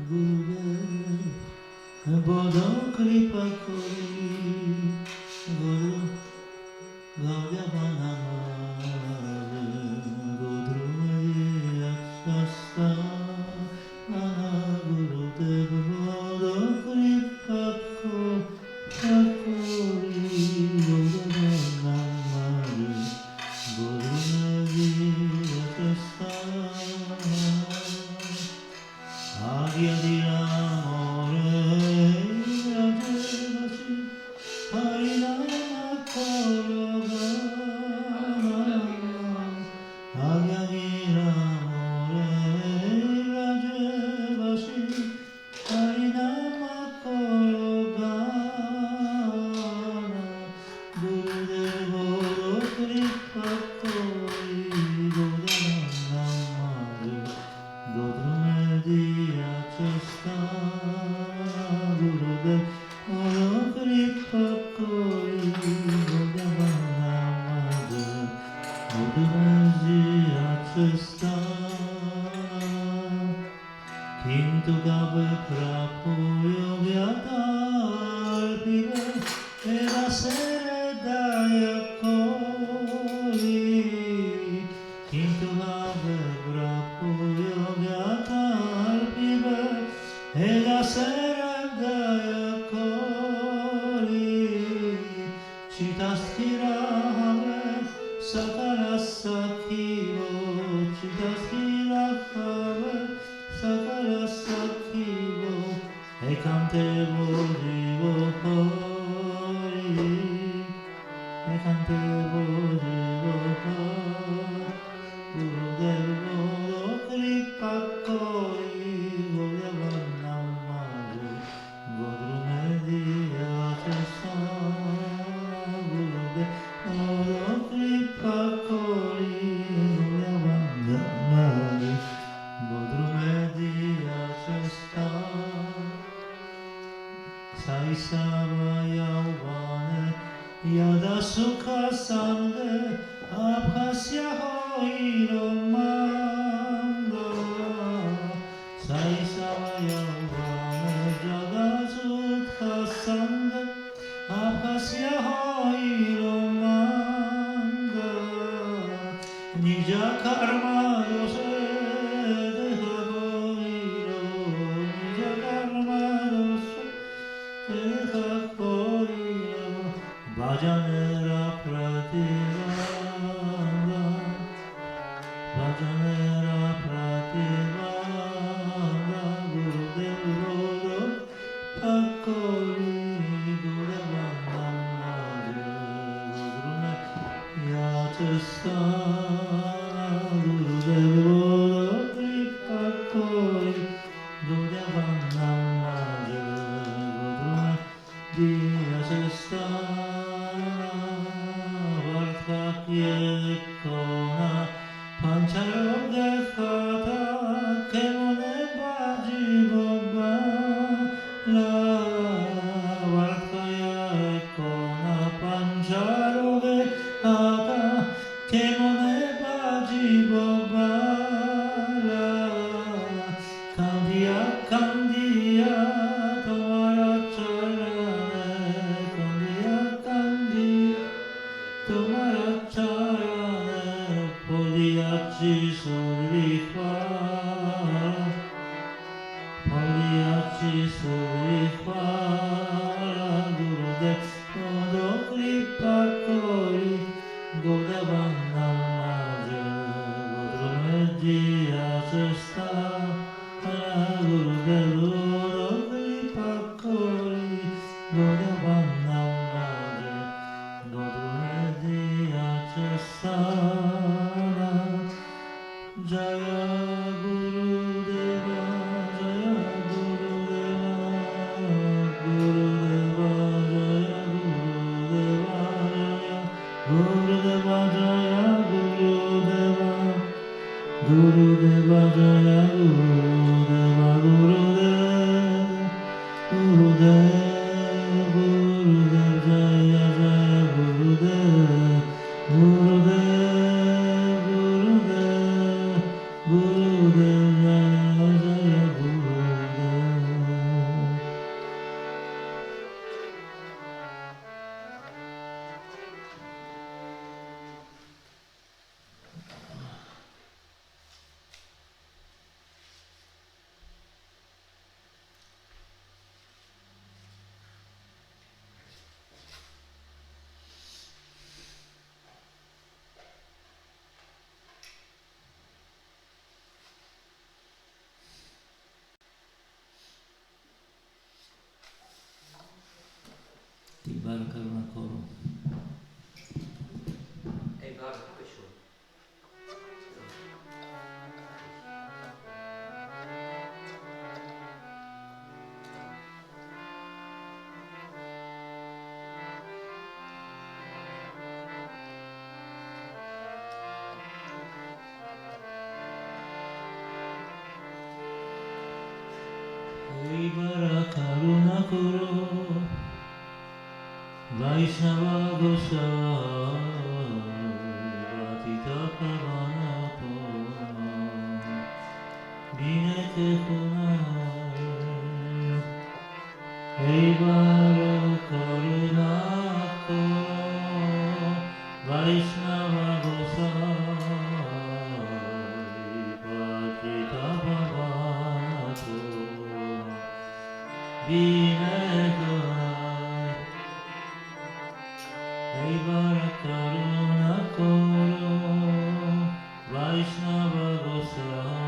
Gurudev Bodo Kripa Kori Guru Gaudyava Namare Gudrumadi Akshasta Gurudev Bodo Kripa Kori Gaudyava Namare Gudrumadi Akshasta Agyadira Kintu gabe prapuyo vyatalpive eva sere daya kori Kintu gabe prapuyo vyatalpive eva sere daya kori Chitasthira have sakara sakhiyo Chitasthira have Sakara Sakhivo Ekante Bodhivo Hori Ekante Bodhivo Hori Gurudevo Kripa Kori Gurudeva Namare Godrumedi Achasa Gurudevo Kripa Kori Gurudeva Namare Saisava Yauvane Yada Sukha Sanghe Abhasya Hoiro Manga Saisava Yauvane Yada Sukha Sanghe Abhasya Hoiro Manga Nija Karma Yose Bhajanera Prativana Bhajanera Prativana Gurudeva Pakori Gurudeva Namare Gurudeva Yachastana Gurudeva Pakori Gurudeva Namare Gurudeva Yekona Panchayoga Khata Kemone Baji Boba La Varkaya Ekona Panchayoga Khata Kemone Baji Boba La Kandiya Kandiya Tomara Charane Kandiya Kandiya Tomara Charane Podiyachi Surikwa Podiyachi Surikwa Gurudev Bodo Kripa Kori Gurudeva Namare Godrumedi Achasta Gurudev Bodo Kripa Kori Gurudeva Namare Godrumedi Achastana Jaya Gurudeva Jaya Gurudeva Gurudeva Jaya Gurudeva Jaya Gurudeva Jaya Gurudeva Guru bar karuna koro. Bara karuna koro, Vaishnava Gosai, Vatita Pavana Pona, Vinete Kunai. Bara karuna koro, Vaishnava Gosai, Vatita Pavana Pona. Bara karuna koro, Vaishnava Gosai,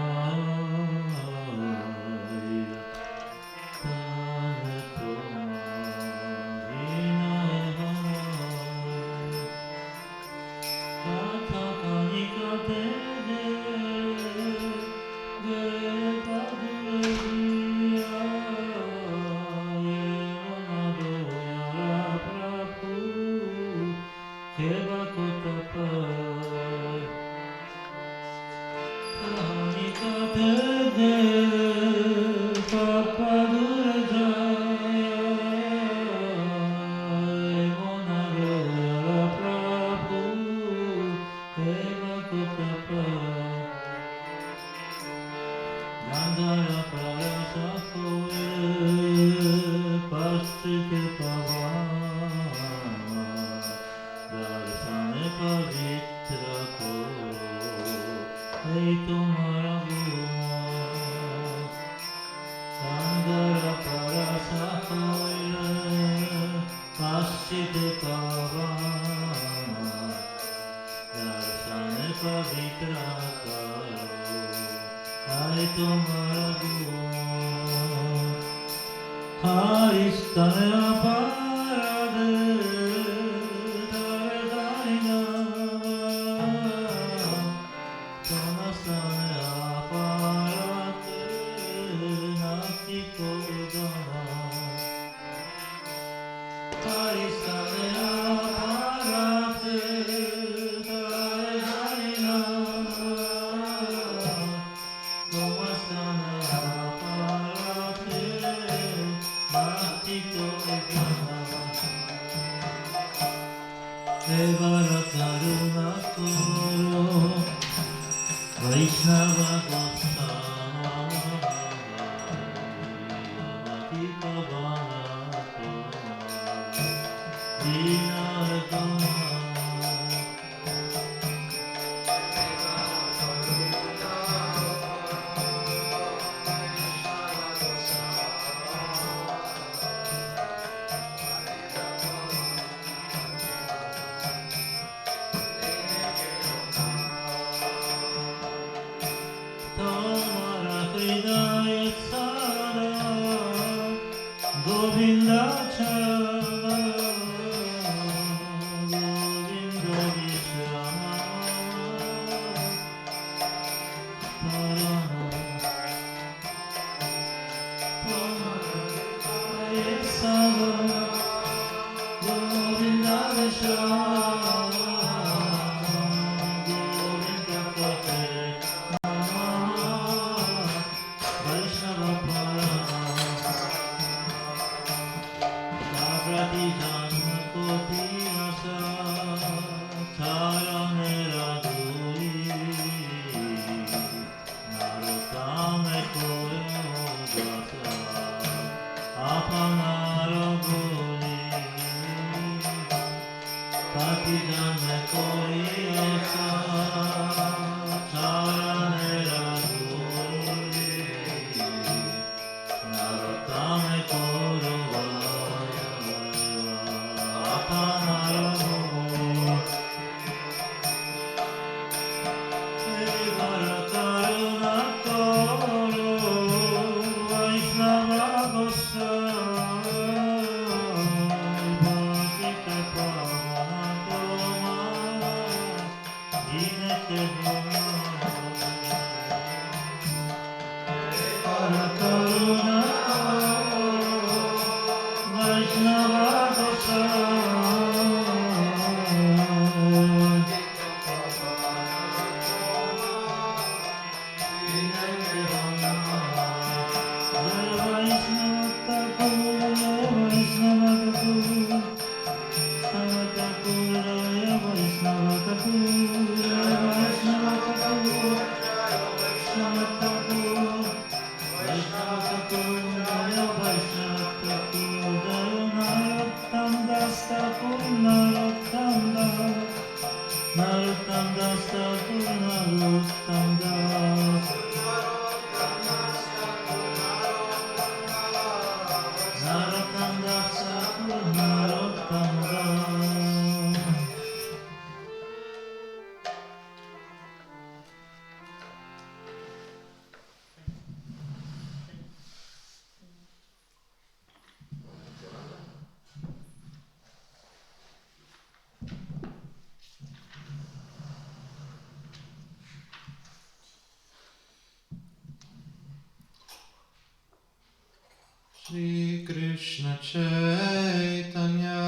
Shri Krishna Chaitanya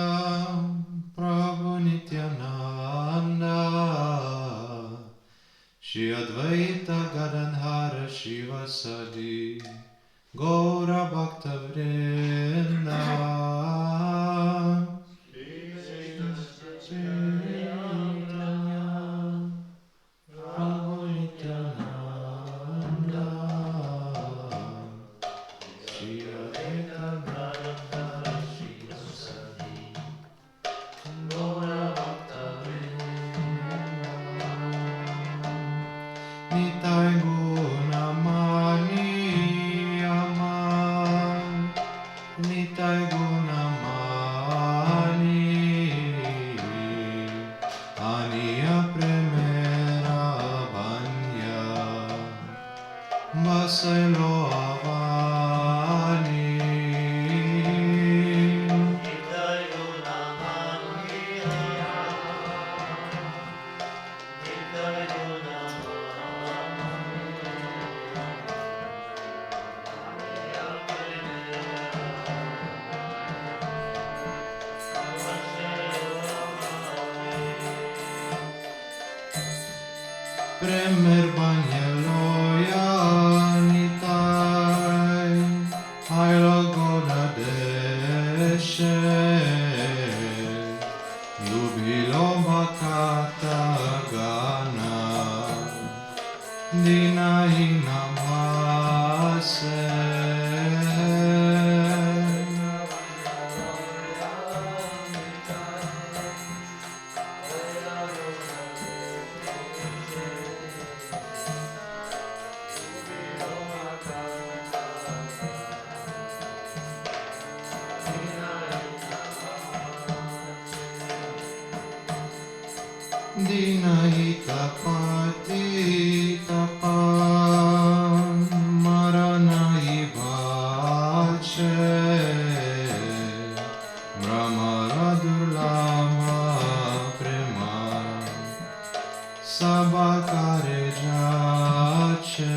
Prabhu Nityananda Shri Advaita Gadadhara Shivasadi Gaura Bhakta Vrinda Chaitanya Prabhu Nityananda Shri Advaita Gadadhara Shivasadi Gaura Bhakta Nitai Guna Mani Aman Nitai Guna Mani Aniya Premera Banya Basailo Avani Nitai Guna Mani Nitai Guna Premer Banyeloya Nitai Hailo Goda Deshe Lubilo Bhakata Gana Dinahina Bhase Dinahita Pati Tapan Maranahi Bhache Brahmaradulama Prema Sabakare Jache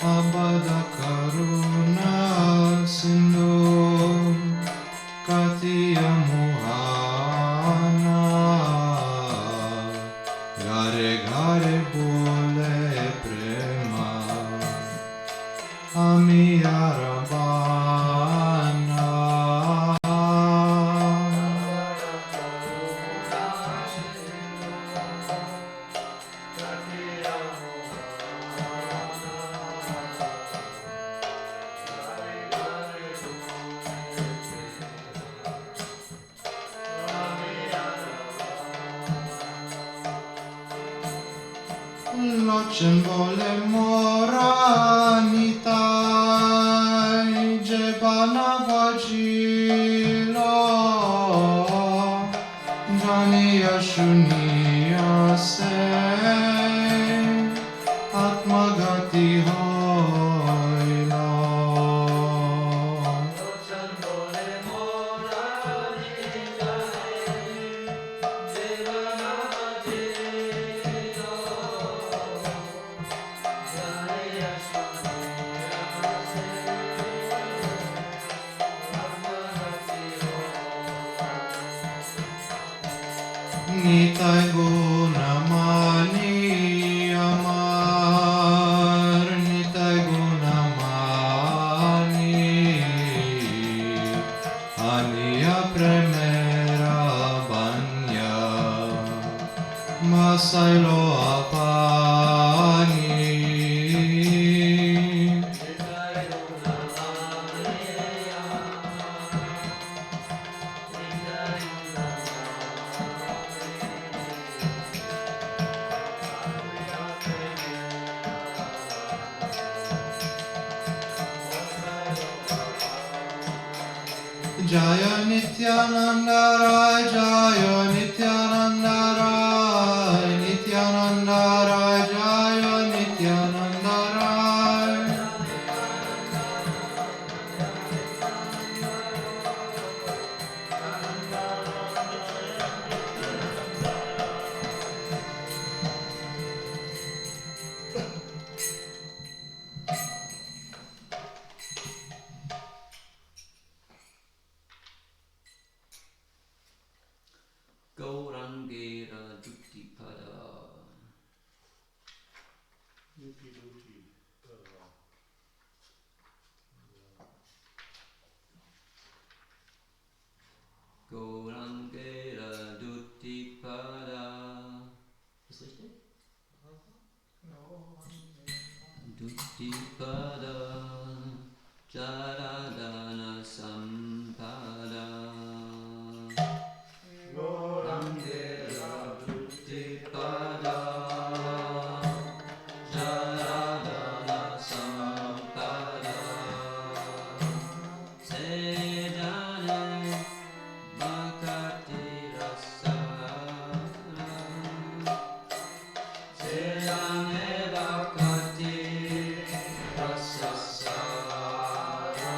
Abada Karuna Sindhu Katiya Mohana Gare Gare Bole Prema Amiya Rabana Locen vole mora nitai jebana vajilo janiya shuniya se atmagati hoilo Nitai Gunamani Amar Nitai Gunamani Aniya Premera Banya Masailo Apani Jaya Nityananda Rai, Jaya Nityananda Rai, Nityananda Rai, Jaya Nityananda Rai. Gaurangera Duttipada. Gaurangera Duttipada. Ist richtig? Duttipada Jaradana Sampada. Gaurangera Duttipada Jaradana Sampada. Sejane Bhakti Rasara. Sejane Bhakti Rasara.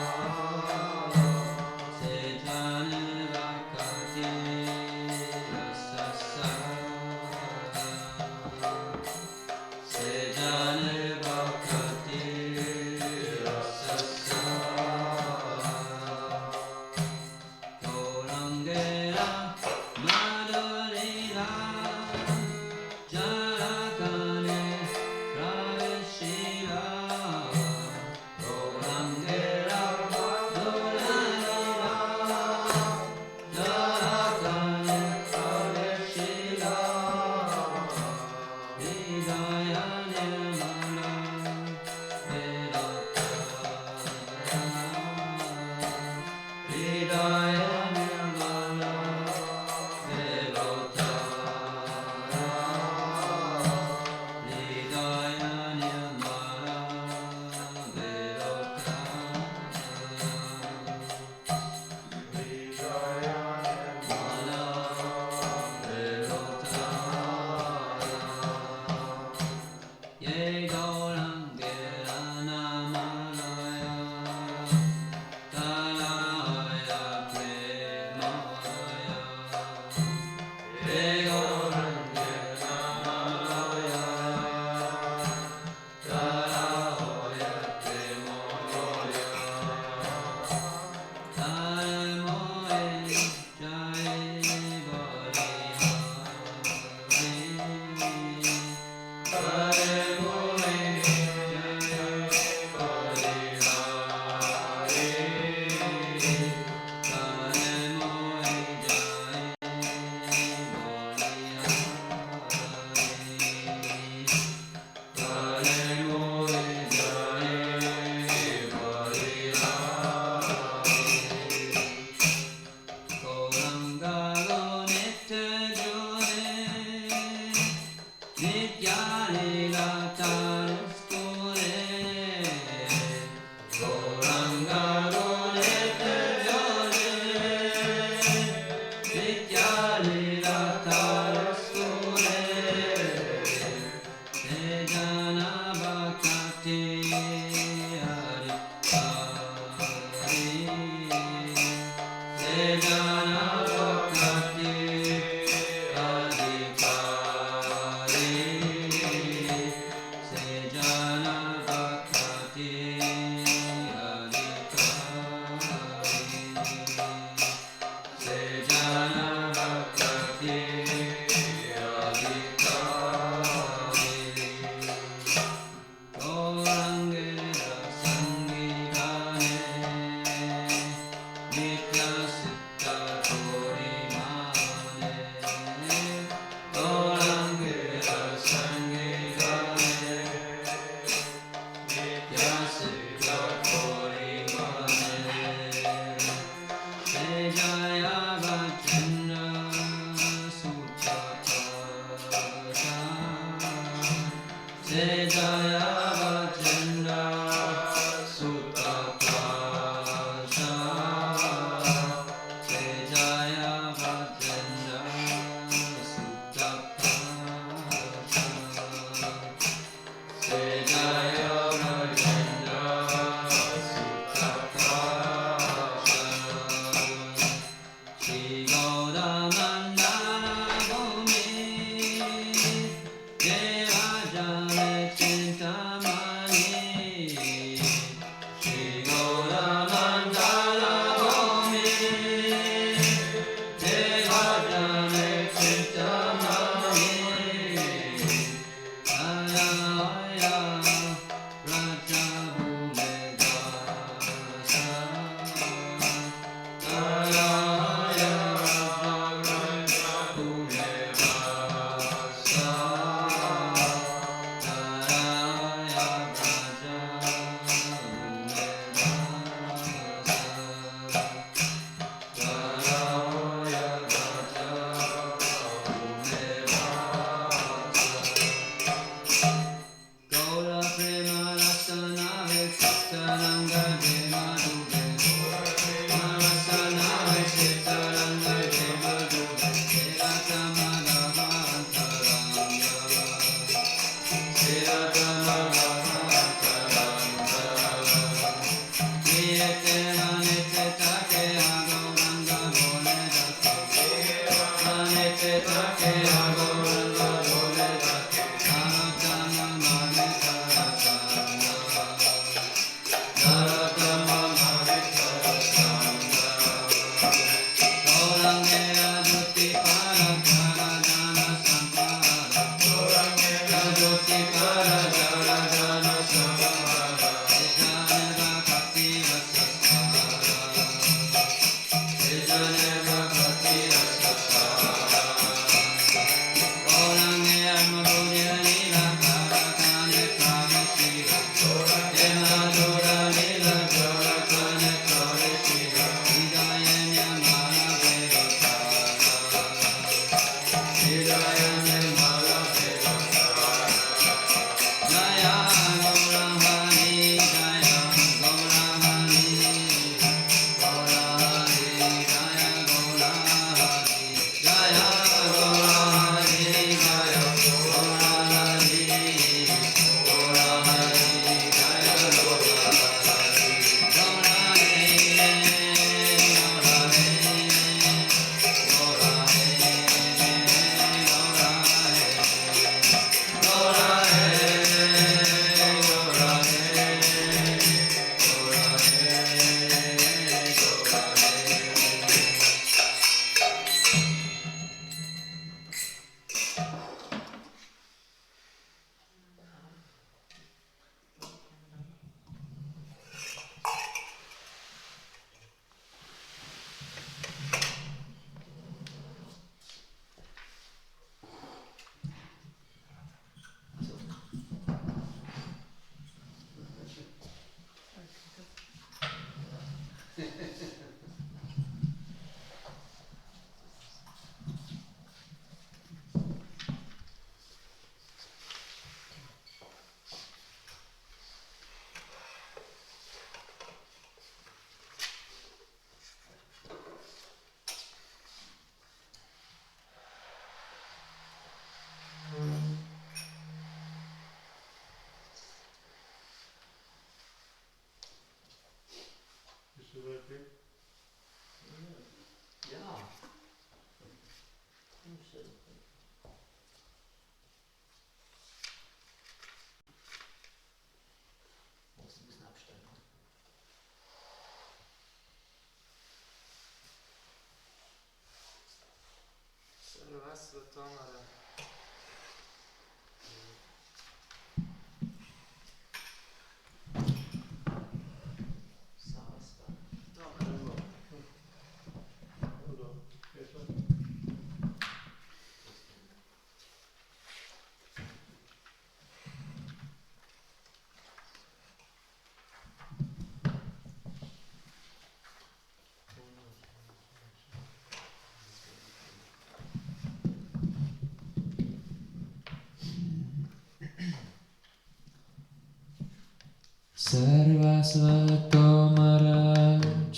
सर्वस्व तोमरा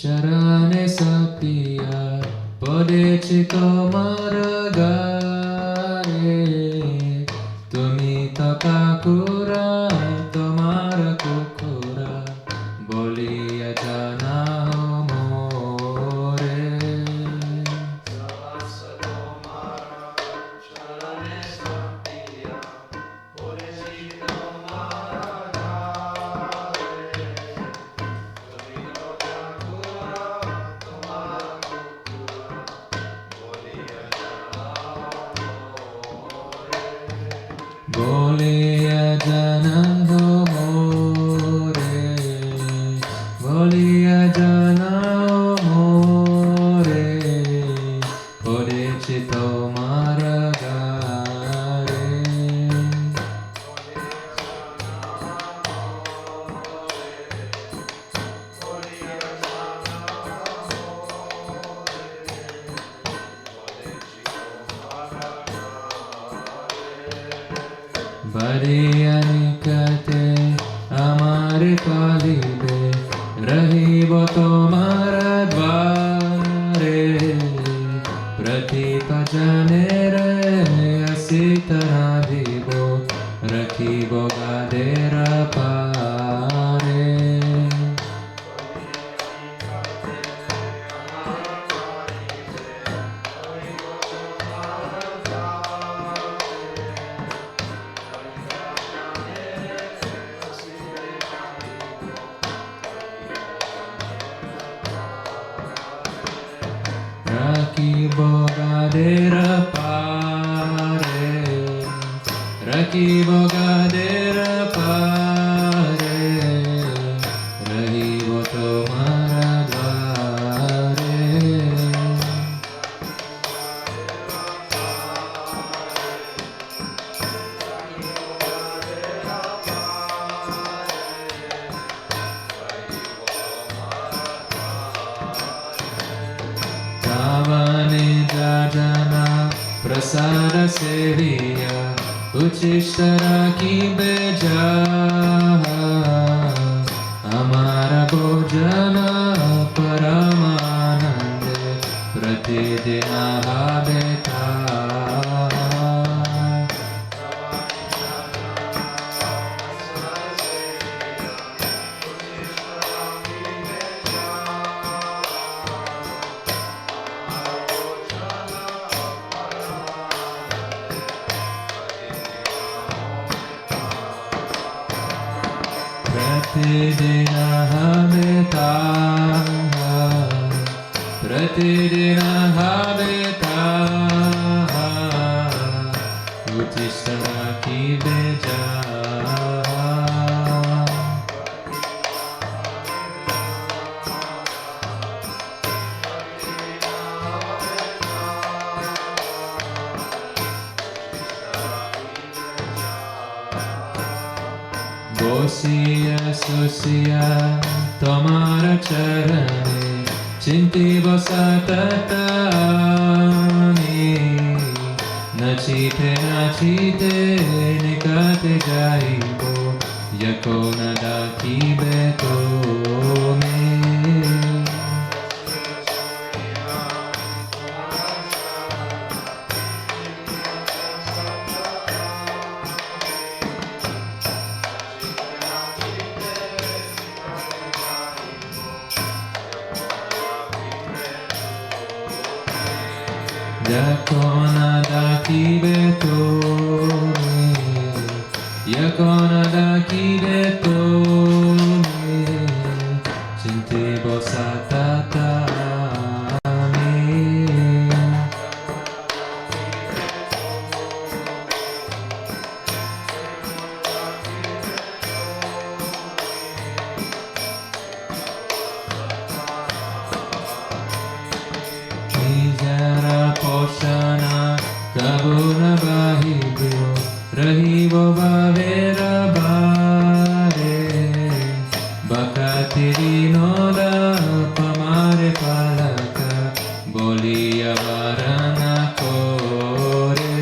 चरणे सपिया पड़ेछि तोमार गाये तुमी तो काकुरा तोमार कुकुरा बोलिया जानाओ मोरे बोलिया जानाओ मोरे बोलिया जानाओ मोरे पड़ेछि तोमार गाये बड़िया निकटे हमारे पालिबे रहिबो तोमार द्वारे प्रतिपा जाने रे असित राधिबो रखिबो गादेर पारे Rakibo gadera pare, Rakibo gadera pare, Rahibo tomara dvare. Tavane jajana prasada seviya uchishtara ki beja amara bhojana paramanande pratidina habeta Pratidina habeta Pratidina habeta Uttishtara ki beja Bosiya susiya tomara charane Chintibo satatami Nachite nikate jaibo Yako nada kibeto me Yakona da kibeto me Yakona da kibeto me Chintibo satatami Nijara poshana kabuna bahibyo rahibo bhavera bhare Bakatirinoda pamare palaka boliya varana kore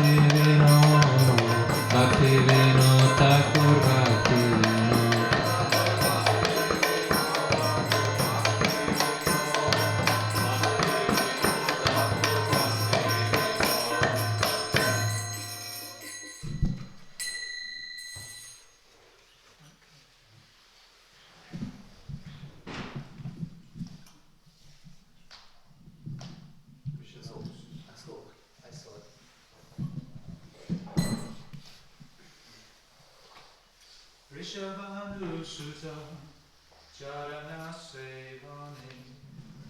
Bhakti Vinod, Bhakti Vinod Thakur Bhakti Vinod. Rishabhanusutta Charana Sevane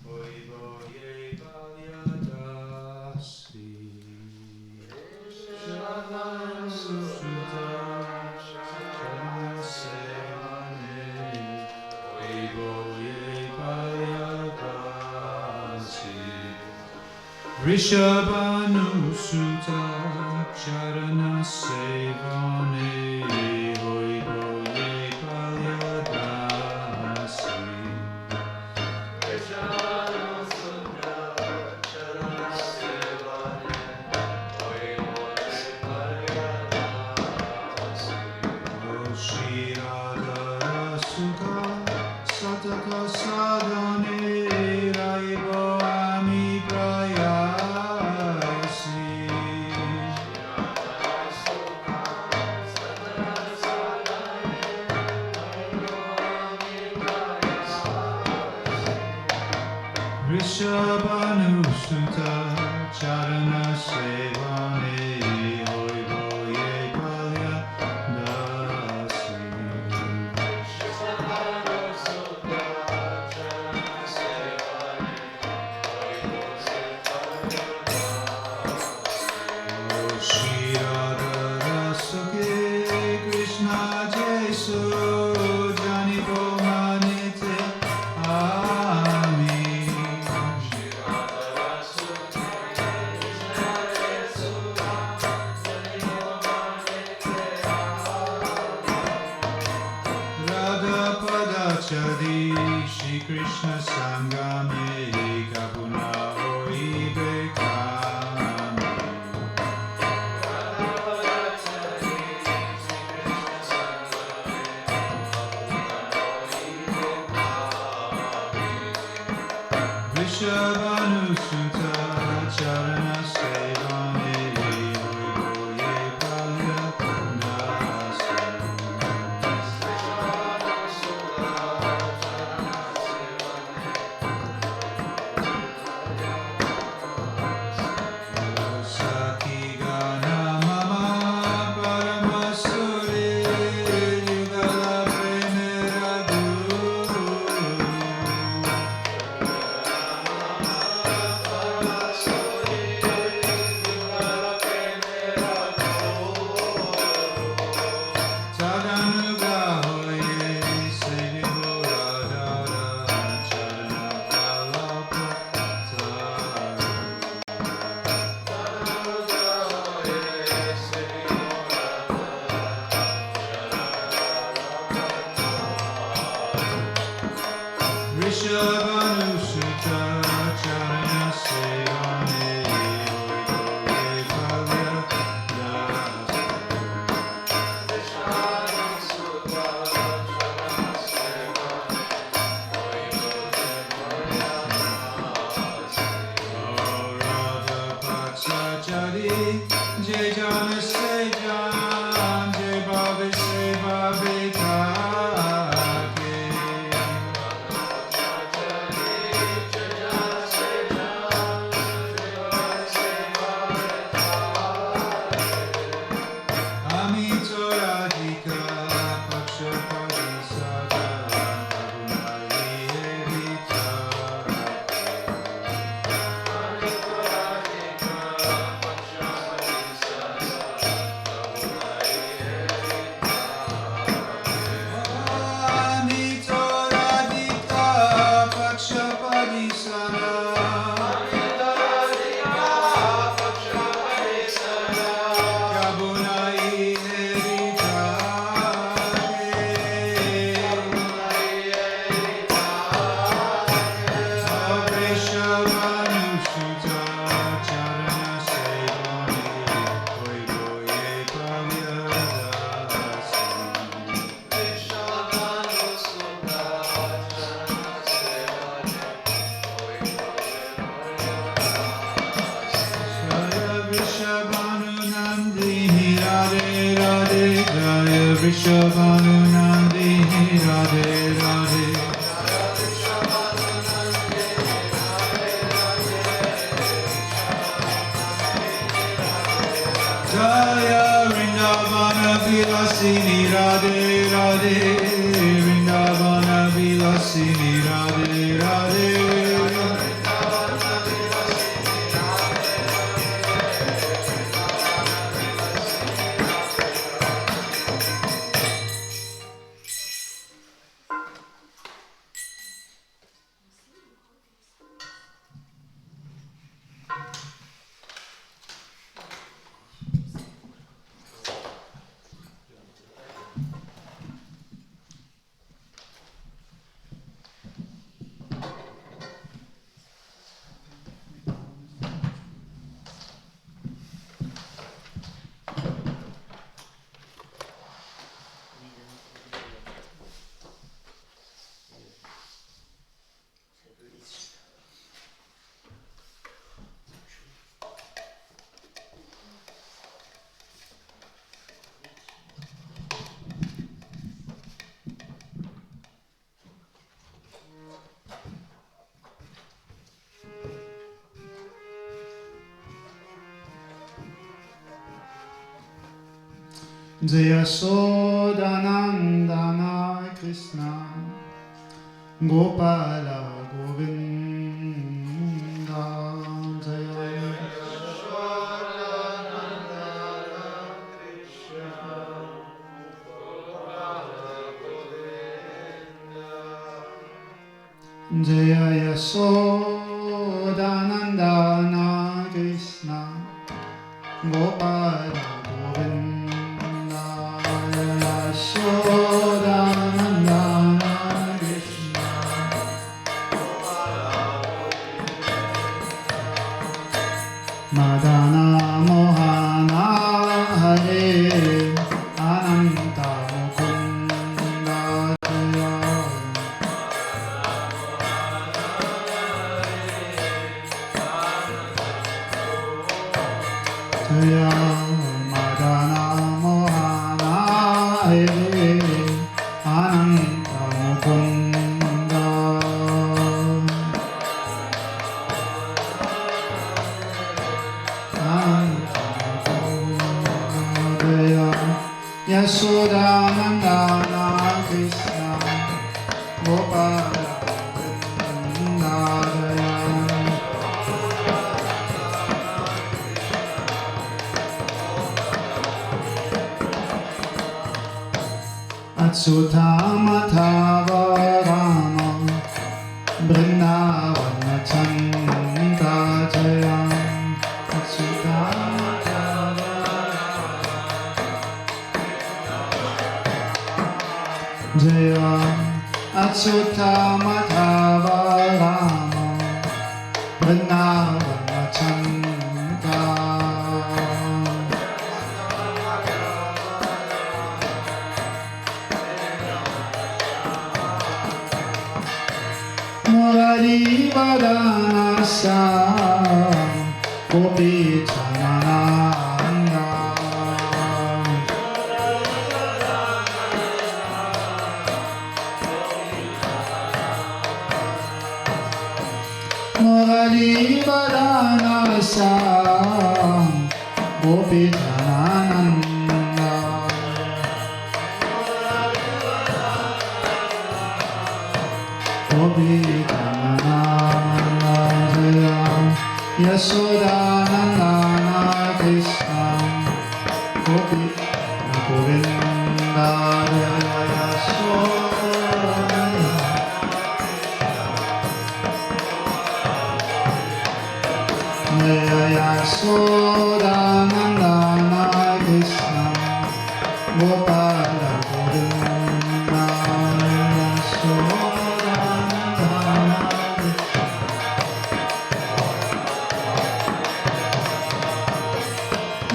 Oivoye Palyadasi Rishabhanusutta Charana Sevane Oivoye Palyadasi Rishabhanusutta Charana Sevane Rishabhanusutta Charana Sevane Oivoye Palyadasi Rishabhanusutta Charana Sevane Oivoye Palyadasi O Shri Radha Rasake Krishna Jesu Janibo Manite Shri Krishna Sangame Kapuna Hoi Bekame Rishabhanusutta Charana Sevane Oivoye Palyadasi Rishabhanusutta Charana Sevane Oivoye Palyadasi Rishabhanusutta Charana Sevane Oivoye Palyadasi O Radha Paksachari Jai Jana Sejan Jai Bhavi Seva Vrishabhanu Nandini Radhe Radhe Jaya Vrindavana Vilasini Radhe Radhe Vrindavana Vilasini Radhe Radhe Jaya Sodanandana Krishna Gopala Govinda Jaya Sodanandana Krishna Gopala Govinda Jaya Sodanandana Krishna Gopala Govinda Madana Mohana Hare Ananta Mukunda Jaya Madana Mohana Hare Ananta Mukunda Yasodhanandana Krishna Gopala Govinda Achyutamatava Rama Vrindavana Chanda Jaya Achyutamatava Jaya Achyutamatava Rama Vrindavana Chanda Murari Vadanasya Gopi Chanananda Murari Vadanasya Gopi Chanananda Gopi Chanananda Jaya Yasodhanandana Krishna Gopi Govinda Jaya Yasodhanandana Jaya Yasodhanandana Krishna Gopala Govinda Yasodhanandana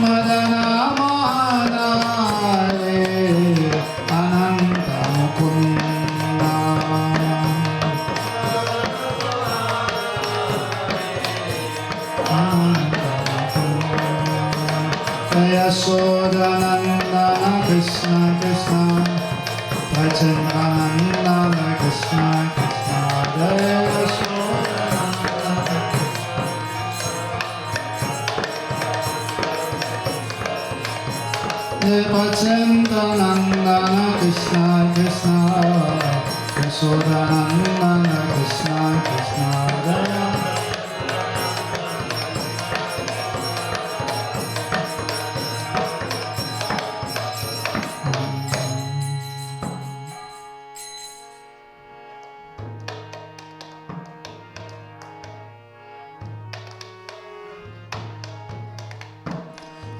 Madana Mohana Hare Ananta Mukunda Ananta Mukunda Jaya Yashodanandana Krishna Krishna Prachandanandana Krishna Krishna Jaya Yashodanandana Prachandanandana Krishna Krishna Yashodanandana Krishna Krishna Jaya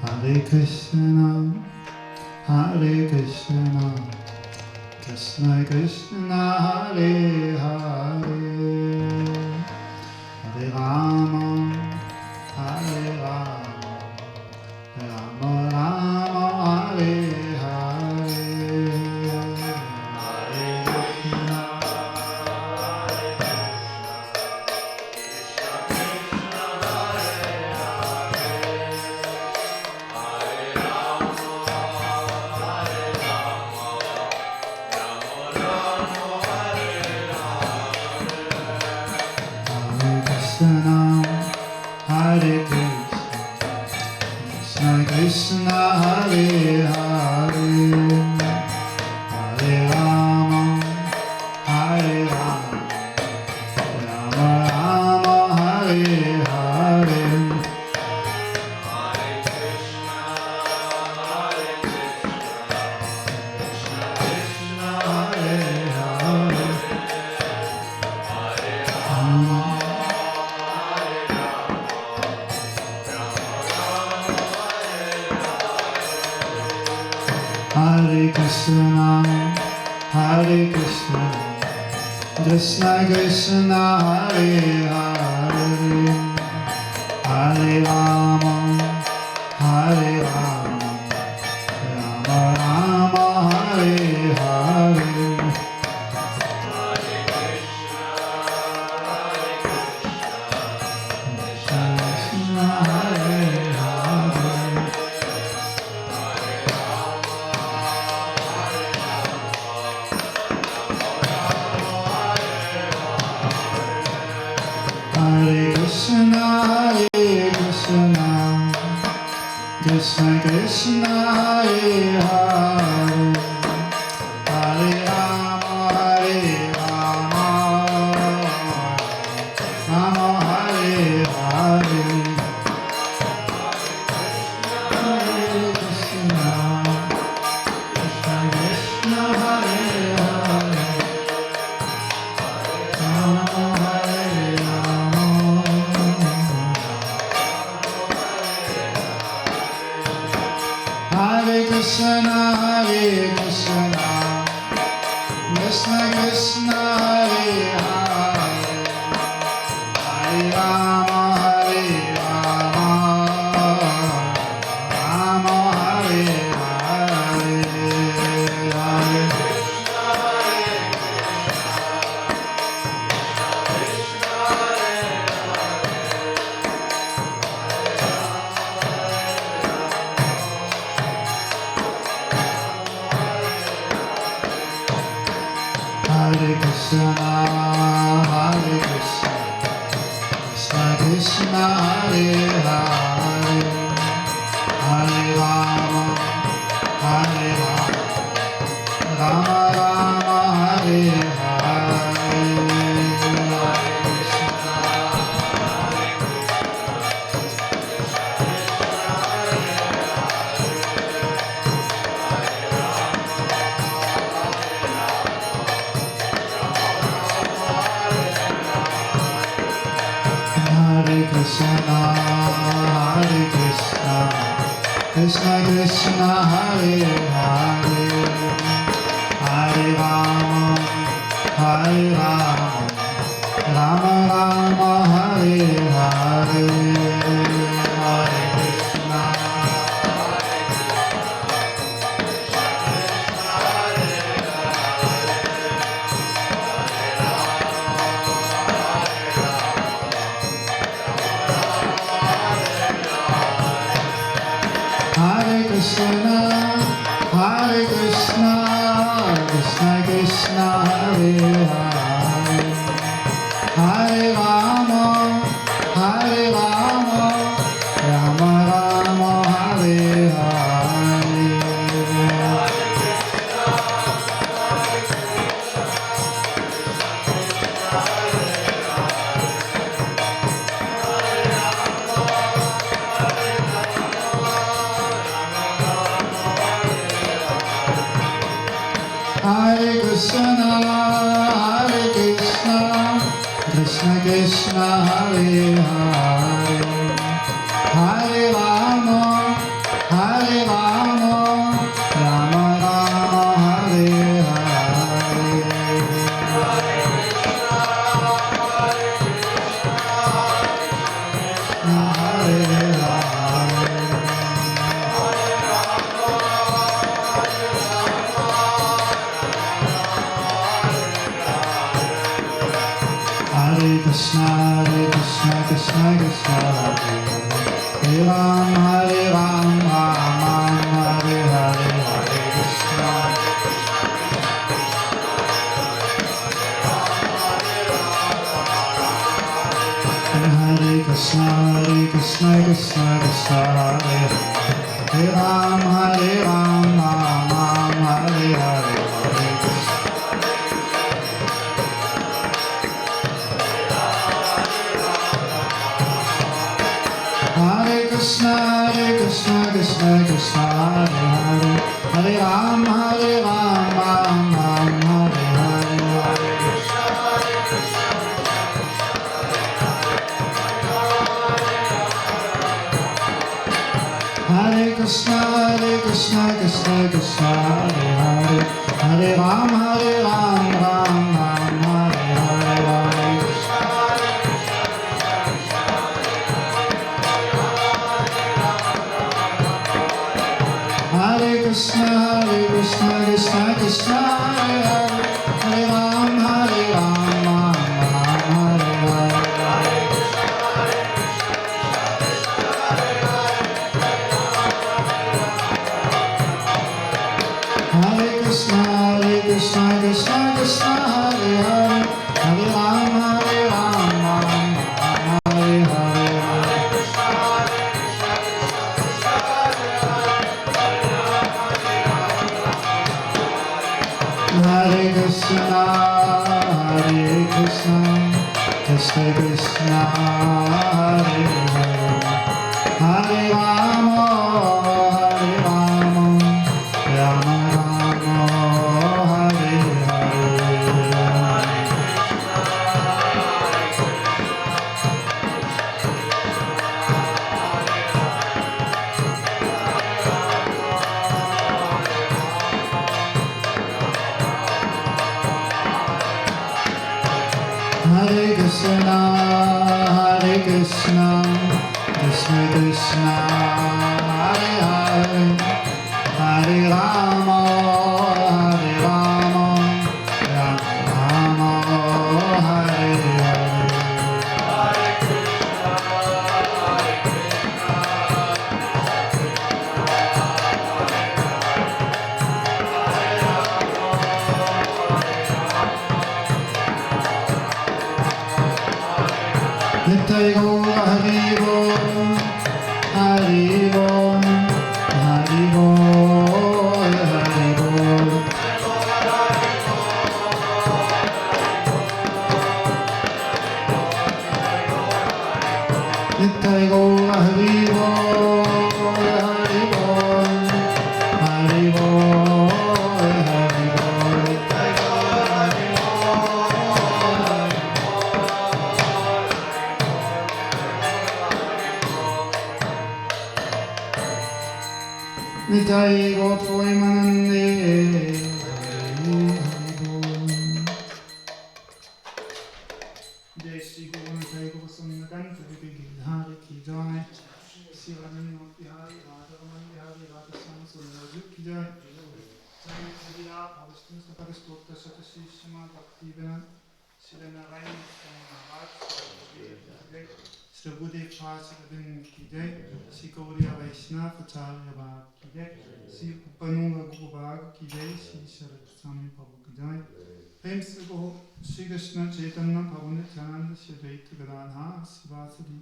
Hare Krishna, Hare Krishna, Krishna Krishna, Hare Hare, Hare Rama, Hare Rama, Rama Rama, Hare Hare, Hare Krishna, Hare Krishna, Krishna Krishna, Hare Hare, Hare Rama, Hare Rama, Rama Rama, Hare Hare, Hare Krishna, Krishna Krishna, Hare Hare, Hare Rama. Hare Krishna, Hare Krishna, Krishna Krishna, Hare Hare, Hare Rama, Hare Rama, Rama Rama, Hare Hare, Hare Krishna, Krishna Krishna, Hare Hare. Hare Krishna, Krishna Krishna, Hare Hare, Hare Rama, Hare Rama, Rama Hare Hare, Hare Krishna, Krishna Krishna, Hare Hare, Rama Hare Rama. Hare Krishna, Krishna Krishna, Hare Hare, Hare Rama, Hare Rama, Rama Hare Hare, Hare Hare Krishna, Krishna Krishna, Hare Hare, Hare Rama, Hare Rama, Rama Rama, Hare Hare, Hare Krishna. Hare Krishna, Krishna Krishna, Hare Hare, Hare Rama, Hare Rama, Rama Rama, Hare Hare, Hare Krishna. Hare Krishna, Hare Krishna, Krishna Krishna, Hare Hare, Hare Rama, Hare Rama, Rama Rama, Hare Hare. Hare Krishna, Hare Krishna, Krishna Krishna, Hare Hare, Hare Rama, Hare Rama, Rama Rama, Hare Hare. Hare Krishna, Hare Krishna, Krishna Krishna, Hare Ram, Hare Ram, Ram Ram, Hare Hare, Hare Krishna. Hare Krishna, Hare Krishna, Krishna Krishna, Hare Ram, Hare Ram, Ram Ram, Hare Hare, Hare Krishna. Hare Krishna, Hare Krishna, Krishna Krishna, Hare Hare, Hare Ram, Hare Ram, Ram Ram, Hare Hare, Hare Krishna. Hare Krishna, Hare Krishna, Krishna Krishna, Hare Hare, Hare Ram, Hare Ram, Ram Ram, Hare Hare, Hare Krishna. Hare Krishna, Hare Krishna, Krishna Krishna, Hare Hare, Hare Ram, Hare Ram, Ram Ram, Hare Hare. Hare Krishna, Hare Krishna, Krishna Krishna, Hare Hare, Hare Ram, Hare Ram, Ram Ram, Hare Hare. Hare Krishna, Hare Krishna, Krishna Krishna, Hare Hare, Hare Rama, Hare Rama, Rama Rama, Hare Hare. Hare Krishna, Hare Krishna, Krishna Krishna, Hare Hare, Hare Rama, Hare Rama, Rama Rama, Hare Hare. Nittai Gaura Hari Bol, Hari Bol, Hari Bol, Hari Bol. Nittai Gaura Hari Bol, Hari Bol, Hari Bol, Hari Bol. Nittai Gaura Hari Nitai Gopoi Manande, Jai Shri Guru Nitai Gopaswami Ganta Vipi Gidhari Ki Jai, Shri Radhani Bihari, Radharaman Bihari, Radhaswami Suryaji Ki Jai, Jai Hariya Avishnu Saparistotta Shatashi Shima Bhakti Vinat, Srila Narayan Maharaj Sri Gurudeva Kadambini ki jai, Sri Gaudiya Vaishnava Acharya Bhag ki jai, Sri Upanunga Guru Bhag ki jai, Sri Sharat Swami Prabhu ki jai. प्रेम से कहो श्री कृष्ण चैतन्य प्रभु नित्यानंद श्री द्वैत गदाधर शिवासदि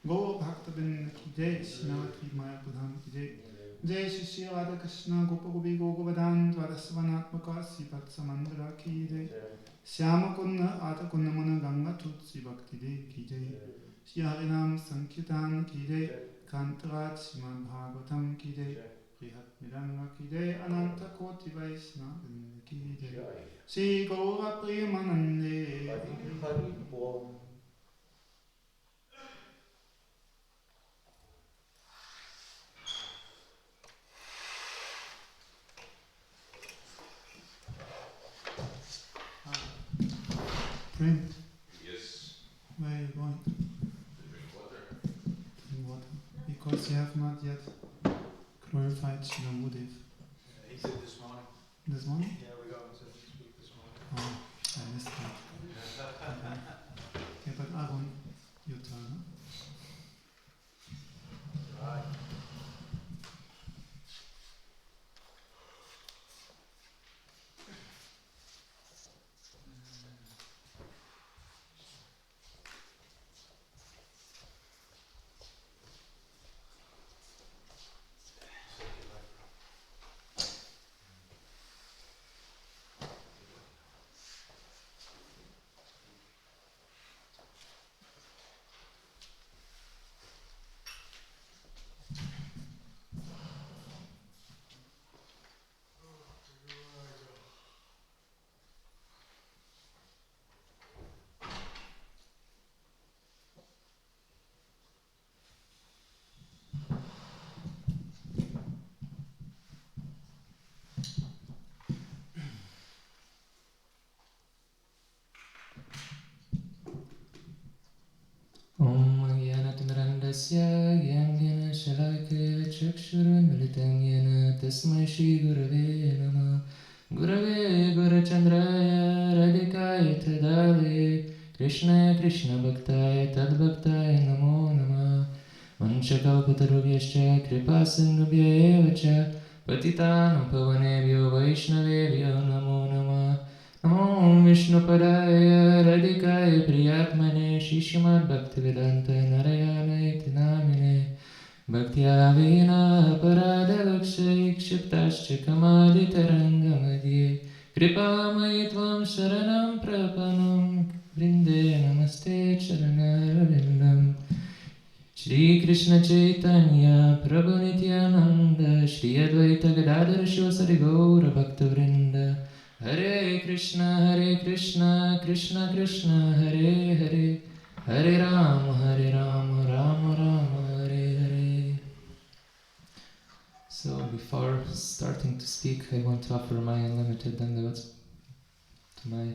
गौर भक्तवृंद की जय, श्रीमती मायापुर धाम की जय। जय श्री श्री राधा कृष्ण गोप गोपी गोगोपदान द्वादशवनात्मक श्री वत्समंडल की जय। श्याम कुंड आदि कुंड मन गंगा तुलसी भक्ति दे की जय। श्री हरिनाम संकीर्तन की जय। कांतराज श्रीमद् भागवतम की जय। बृहत् मिलंग की जय। अनंत कोटि वैष्णव वृंद की जय। श्री गौर प्रेमानंदे हरि बोल। Prem, Yes. where are you going? To drink water. Drink water. Because you have not yet glorified Srila Gurudeva. He said this morning. This morning? Yeah, we got him to speak this morning. Oh, I missed that. Okay, but Aaron, your turn. Huh? Right. Om Jnanatimrandasya Gyangena Shalakya Chakshurunmilitam Yena Tasmai Shri Gurave Namah. Gurave Gurachandraya Radhikaya Tadale Krishnaya Krishna Bhaktaya Tadbhaktaya Namo Namah. Vanchakalpatarubhyascha Kripasindubhya eva cha Patitanam Pavanebhyo Vaishnavebhyo Namo Namah. Om Vishnupadaya Radhikaya Priyatmane Shishimad Bhaktivedanta Narayana Iti Namine Bhaktya Vina Parada Lakshay Kshiptascha Kamaditeranga Madhye Kripamai Tvam Sharanam Prapanam Vrinde Namaste Charanarvindam. Shri Krishna Chaitanya Prabhu Nityananda Shri Advaita Gadadhara Shivasari Gaura Bhakta Vrinda. Hare Krishna, Krishna Krishna, Hare Hare, Hare Rama, Rama Rama, Hare Hare. So before starting to speak, I want to offer my unlimited dandavats to my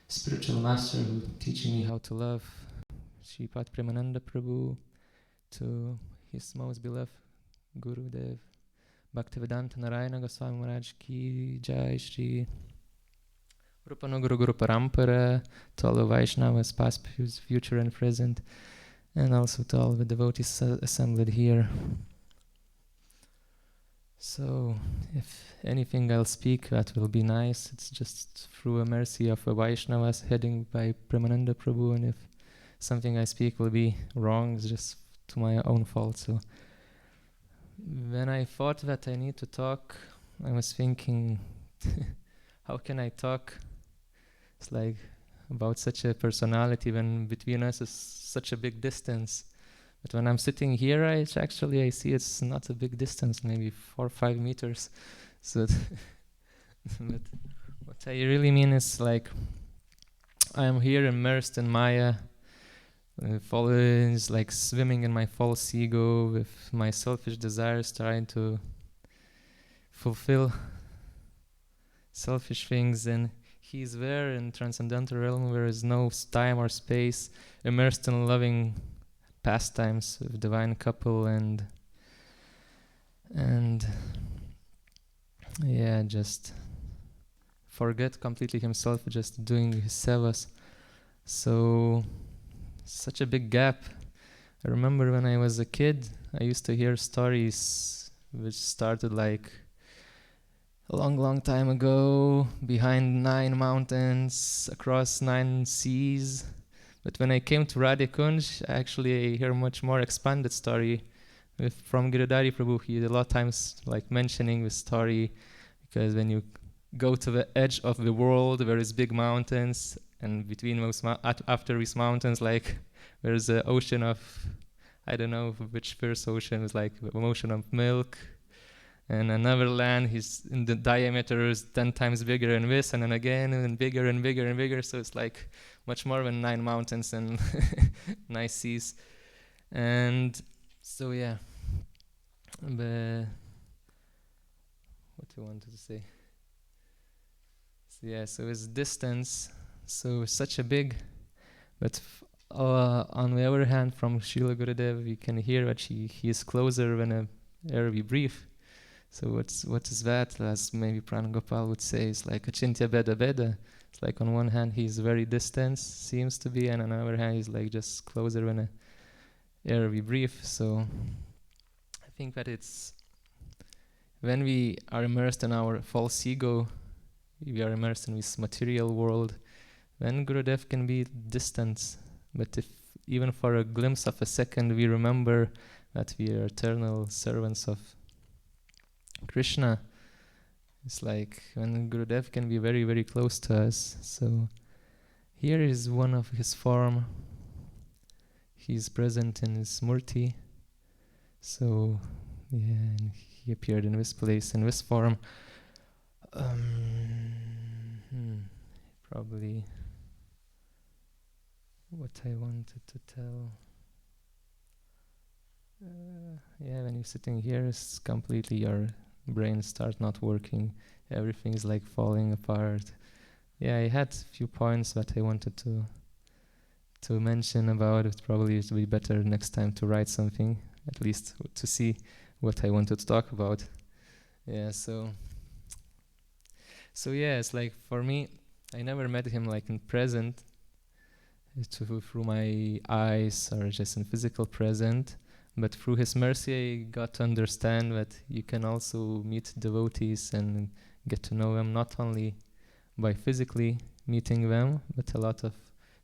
spiritual master who teaching me how to love, Sripad Premananda Prabhu, to his most beloved Gurudeva, Bhaktivedanta Narayana Goswami Maharaj ki jai, Shri Rupanuguru Guru Parampara, to all the Vaishnavas, past, future and present, and also to all the devotees assembled here. So, if anything I'll speak, that will be nice. It's just through a mercy of a Vaishnavas heading by Premananda Prabhu, and if something I speak will be wrong, it's just to my own fault. So, when I thought that I need to talk, I was thinking, how can I talk? It's like about such a personality when between us is such a big distance. But when I'm sitting here, I see it's not a big distance, maybe 4 or 5 meters. So, but what I really mean is like, I am here immersed in Maya. Is like swimming in my false ego with my selfish desires, trying to fulfill selfish things, and he's there in transcendental realm where there is no time or space, immersed in loving pastimes with divine couple and yeah, just forget completely himself, just doing his sevas. So, such a big gap. I remember when I was a kid, I used to hear stories which started like a long, long time ago, behind 9 mountains, across 9 seas. But when I came to Radha Kunj, actually I hear much more expanded story from Giridhari Prabhu. He a lot of times like mentioning the story, because when you go to the edge of the world, there is big mountains, and between those after these mountains, like there's an ocean of, I don't know which first ocean is, like the ocean of milk, and another land is in the diameter is 10 times bigger than this, and then again and bigger and bigger and bigger. So it's like much more than 9 mountains and nice seas. And so yeah, what I wanted to say. So yeah, so it's distance, so such a big, but on the other hand, from Srila Gurudeva, we can hear that he is closer when air we breathe. So what is that? As maybe Pranagopal would say, it's like Achintya Beda Beda. It's like on one hand he's very distant, seems to be, and on the other hand he's like just closer when air we breathe. So I think that it's when we are immersed in our false ego, we are immersed in this material world, then Gurudev can be distant. But if even for a glimpse of a second we remember that we are eternal servants of Krishna, it's like when Gurudev can be very, very close to us. So here is one of his form. He's present in his murti. So yeah, and he appeared in this place, in this form. Probably what I wanted to tell. Yeah, when you're sitting here, it's completely your brain starts not working. Everything's like falling apart. Yeah, I had a few points that I wanted to mention about it. Probably it would be better next time to write something, at least to see what I wanted to talk about. Yeah, so yeah, it's like for me, I never met him like in present, through my eyes or just in physical present. But through his mercy, I got to understand that you can also meet devotees and get to know them not only by physically meeting them, but a lot of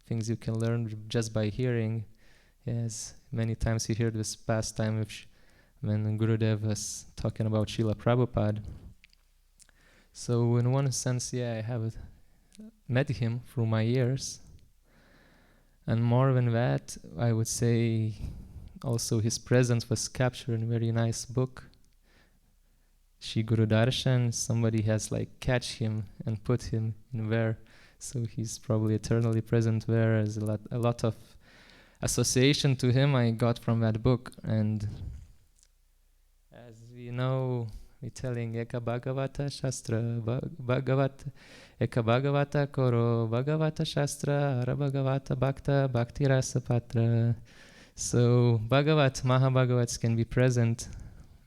things you can learn just by hearing. Yes, many times you hear this pastime when Gurudev was talking about Srila Prabhupada. So in one sense, yeah, I have met him through my ears. And more than that, I would say also his presence was captured in a very nice book, Shri Guru Darshan. Somebody has like catch him and put him in there, so he's probably eternally present there. As a lot of association to him I got from that book. And as we know, we're telling Eka Bhagavata Shastra, Eka Bhagavata Koro, Bhagavata Shastra, Ara Bhagavata Bhakta, Bhakti Rasa Patra. So Bhagavat, Mahabhagavats can be present.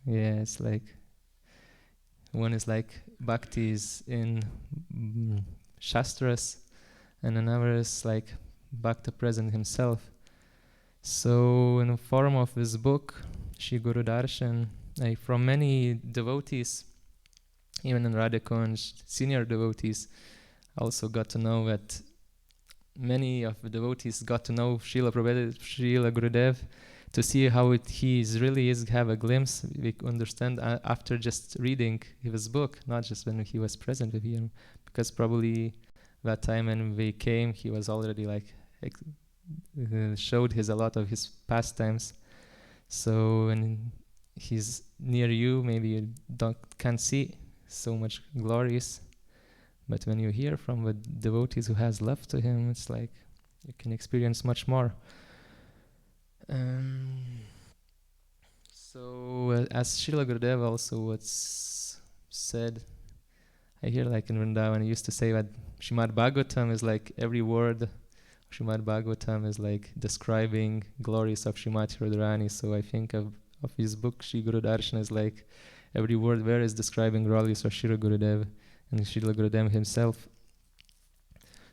Yeah, it's like one is like Bhakti is in Shastras, and another is like Bhakta present himself. So in the form of this book, Shri Guru Darshan, from many devotees, even in Radhakunj, senior devotees, also got to know that many of the devotees got to know Srila Prabhupada, Srila Gurudev, to see how he really is, have a glimpse. We understand after just reading his book, not just when he was present with him, because probably that time when we came, he was already like showed a lot of his pastimes. So when he's near you, maybe you can't see so much glories. But when you hear from the devotees who has love to him, it's like you can experience much more. So as Srila Gurudeva also what's said, I hear like in Vrindavan, he used to say that Srimad Bhagavatam is like every word. Srimad Bhagavatam is like describing glories of Srimati Radharani. So I think of his book, Shri Guru Darshan, is like every word there is describing glories of Srila Gurudev and Srila Gurudev himself.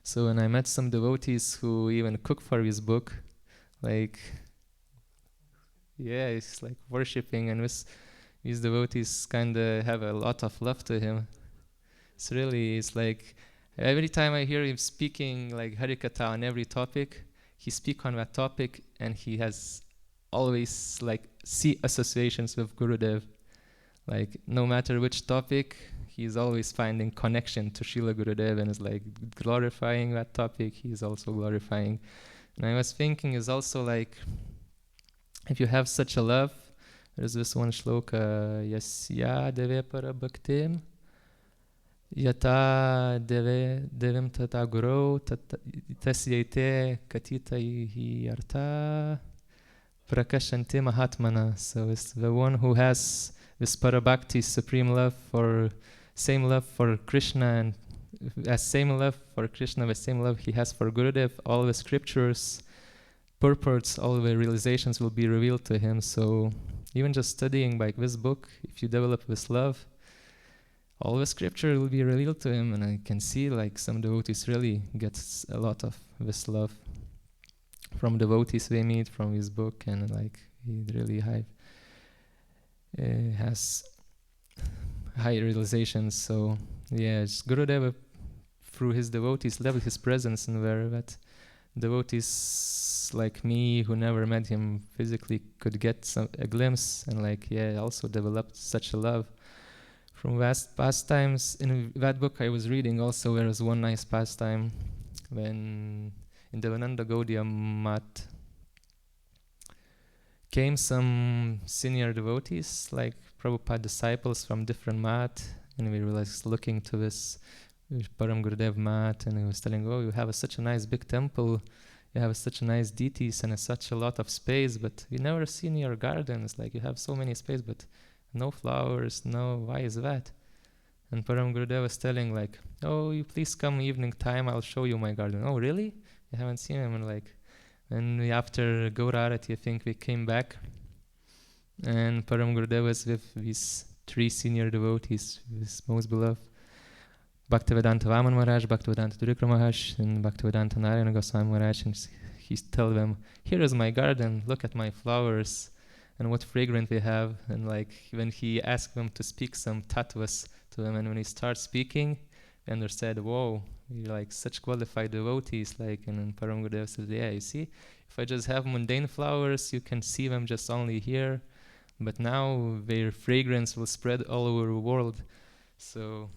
So when I met some devotees who even cook for his book, like, yeah, it's like worshipping, and these devotees kind of have a lot of love to him. It's like every time I hear him speaking like Harikatha on every topic, he speak on that topic, and he has always like see associations with Gurudev. Like no matter which topic, he's always finding connection to Srila Gurudev, and is like glorifying that topic. He's also glorifying. And I was thinking is also like, if you have such a love, there's this one shloka, Yasya deve para bhaktim, Yata devim tata guru, tasyaite katita hi arta, prakashanti mahatmana. So it's the one who has this parabhakti, supreme love same love for Krishna, and as same love for Krishna, the same love he has for Gurudev, all the scriptures, purports, all the realizations will be revealed to him. So even just studying like this book, if you develop this love, all the scripture will be revealed to him. And I can see like some devotees really get a lot of this love from devotees they meet from his book, and like he really has high realizations. So yeah, Gurudeva through his devotees leveled his presence, and where that devotees like me who never met him physically could get a glimpse, and like also developed such a love from vast pastimes. In that book I was reading also, there was one nice pastime when in Devananda Gaudiya Mat came some senior devotees, like Prabhupada disciples from different mat, and we were like looking to this Param Gurudev mat, and he was telling, oh, you have such a nice big temple, you have such a nice deities and such a lot of space, but we never seen your gardens, like you have so many space, but no flowers, why is that? And Param Gurudev was telling like, oh, you please come evening time, I'll show you my garden. Oh, really? You haven't seen him? And like, after Gaura Arati, I think we came back, and Param Gurudev was with these 3 senior devotees, his most beloved, Bhaktivedanta Vaman Maharaj, Bhaktivedanta Durikra Maharaj, and Bhaktivedanta Narayana Goswami Maharaj, and he told them, here is my garden, look at my flowers, and what fragrance they have. And like when he asked them to speak some tattvas to them, and when he started speaking, they understood, whoa, you're like such qualified devotees, like, and then Param Gurudev said, yeah, you see, if I just have mundane flowers, you can see them just only here, but now their fragrance will spread all over the world. So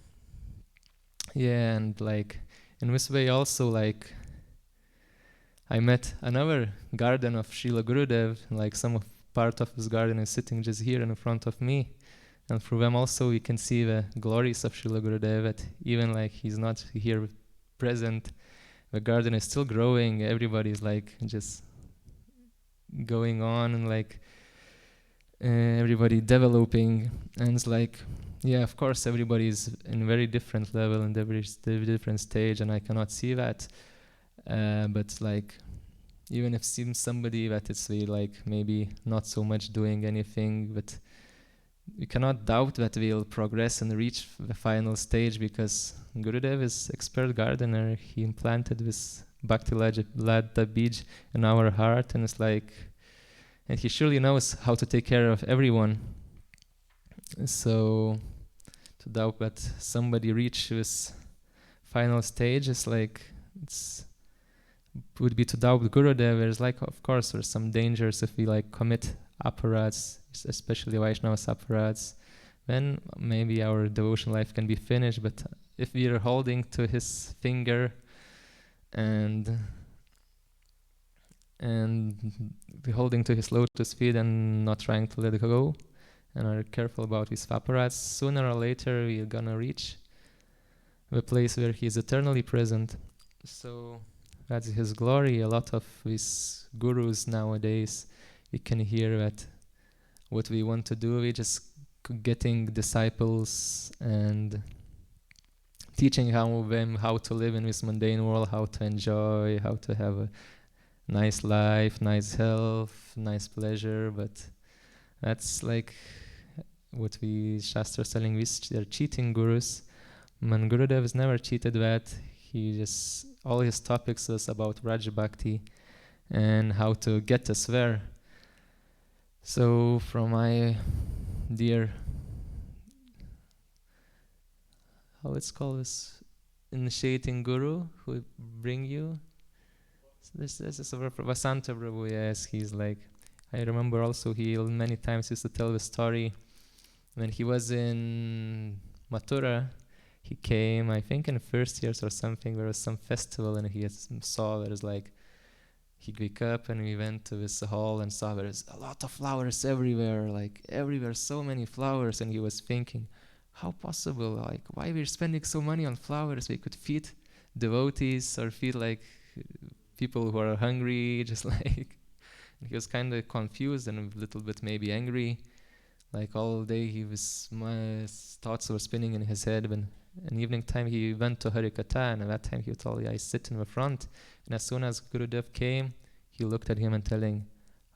yeah, and like in this way also, like I met another garden of Srila Gurudev, like some of part of his garden is sitting just here in front of me, and through them also we can see the glories of Srila Gurudev, that even like he's not here present, the garden is still growing, everybody's like just going on, and like everybody developing, and it's like, yeah, of course everybody's in very different level and every different stage, and I cannot see that, but like even if seems somebody that it's really like maybe not so much doing anything, but we cannot doubt that we'll progress and reach the final stage, because Gurudev is expert gardener. He implanted this Bhakti Lada Bij in our heart, and it's like, and he surely knows how to take care of everyone. So to doubt that somebody reach this final stage is like, would be to doubt Gurudev. There's like, of course, there's some dangers if we like commit aparats, especially Vaishnavas aparats, then maybe our devotion life can be finished. But if we are holding to his finger and holding to his lotus feet and not trying to let it go, and are careful about his aparats, sooner or later we are gonna reach the place where he is eternally present. So that's his glory. A lot of these gurus nowadays, you can hear that what we want to do, we just getting disciples and teaching them how to live in this mundane world, how to enjoy, how to have a nice life, nice health, nice pleasure. But that's like what we Shastra is telling, they're cheating gurus. Man, Gurudev has never cheated that. he just, all his topics was about Raja Bhakti and how to get us there. So from my dear, how it's called, this initiating guru who bring you, so this is Vasanta Prabhu. Yes, he's like, I remember also he many times used to tell the story when he was in Mathura. He came, I think in first years or something, there was some festival and he saw there was like, he wake up and we went to this hall and saw there's a lot of flowers everywhere, like everywhere, so many flowers. And he was thinking, how possible, like why we're spending so money on flowers? We could feed devotees or feed like people who are hungry, just like, and he was kind of confused and a little bit maybe angry. Like all day his thoughts were spinning in his head. When in evening time he went to Harikatha, and at that time he told me, I sit in the front. And as soon as Gurudev came, he looked at him and telling,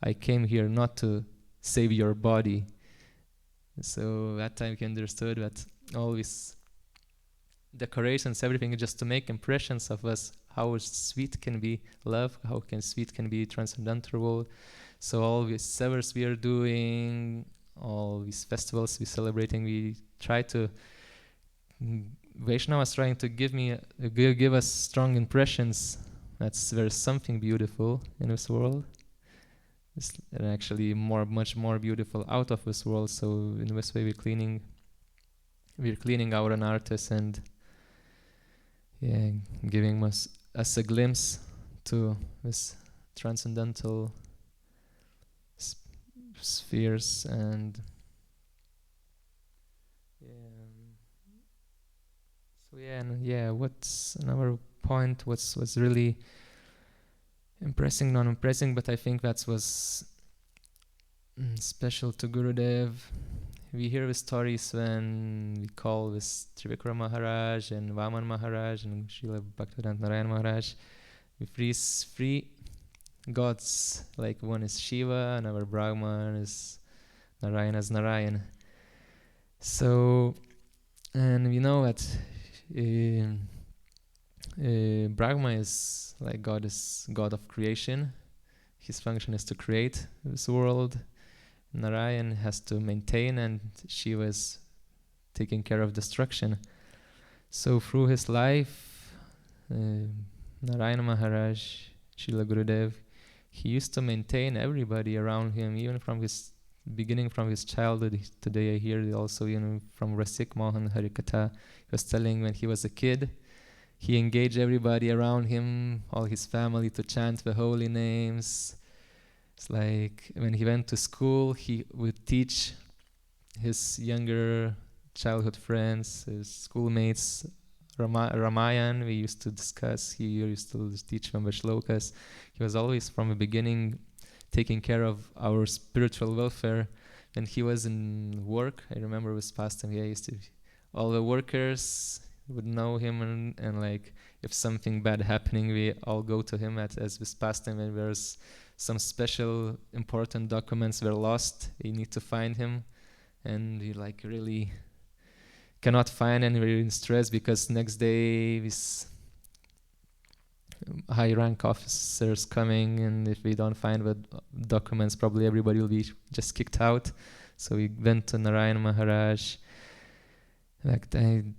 I came here not to save your body. So that time he understood that all these decorations, everything is just to make impressions of us, how sweet can be love, how sweet can be transcendental world. So all these severs we are doing, all these festivals we're celebrating, we try to, Vaishnava is trying to give us strong impressions that there's something beautiful in this world. And actually much more beautiful out of this world. So in this way we're cleaning our anarthas and giving us a glimpse to this transcendental spheres. And what's another point was really impressing, non-impressing, but I think that was special to Gurudev. We hear the stories when we call this Trivikram Maharaj and Vaman Maharaj and Srila Bhaktivedanta Narayan Maharaj. With these three gods, like one is Shiva, another Brahma, and is Narayana's Narayan. So, and we know that Brahma is like God of creation. His function is to create this world. Narayan has to maintain, and Shiva is taking care of destruction. So through his life, Narayana Maharaj, Srila Gurudev, he used to maintain everybody around him, even from his beginning, from his childhood. Today I hear also, from Rasik Mohan Harikatha, he was telling when he was a kid, he engaged everybody around him, all his family, to chant the holy names. It's like when he went to school, he would teach his younger childhood friends, his schoolmates, Ramayan. We used to discuss. He used to teach them the shlokas. He was always from the beginning taking care of our spiritual welfare. When he was in work, I remember with pastime, all the workers would know him, and like if something bad happening, we all go to him as with pastime. And there's some special important documents were lost, we need to find him, and he like really cannot find, and we're in stress because next day this high rank officers coming, and if we don't find the documents, probably everybody will be just kicked out. So we went to Narayan Maharaj like and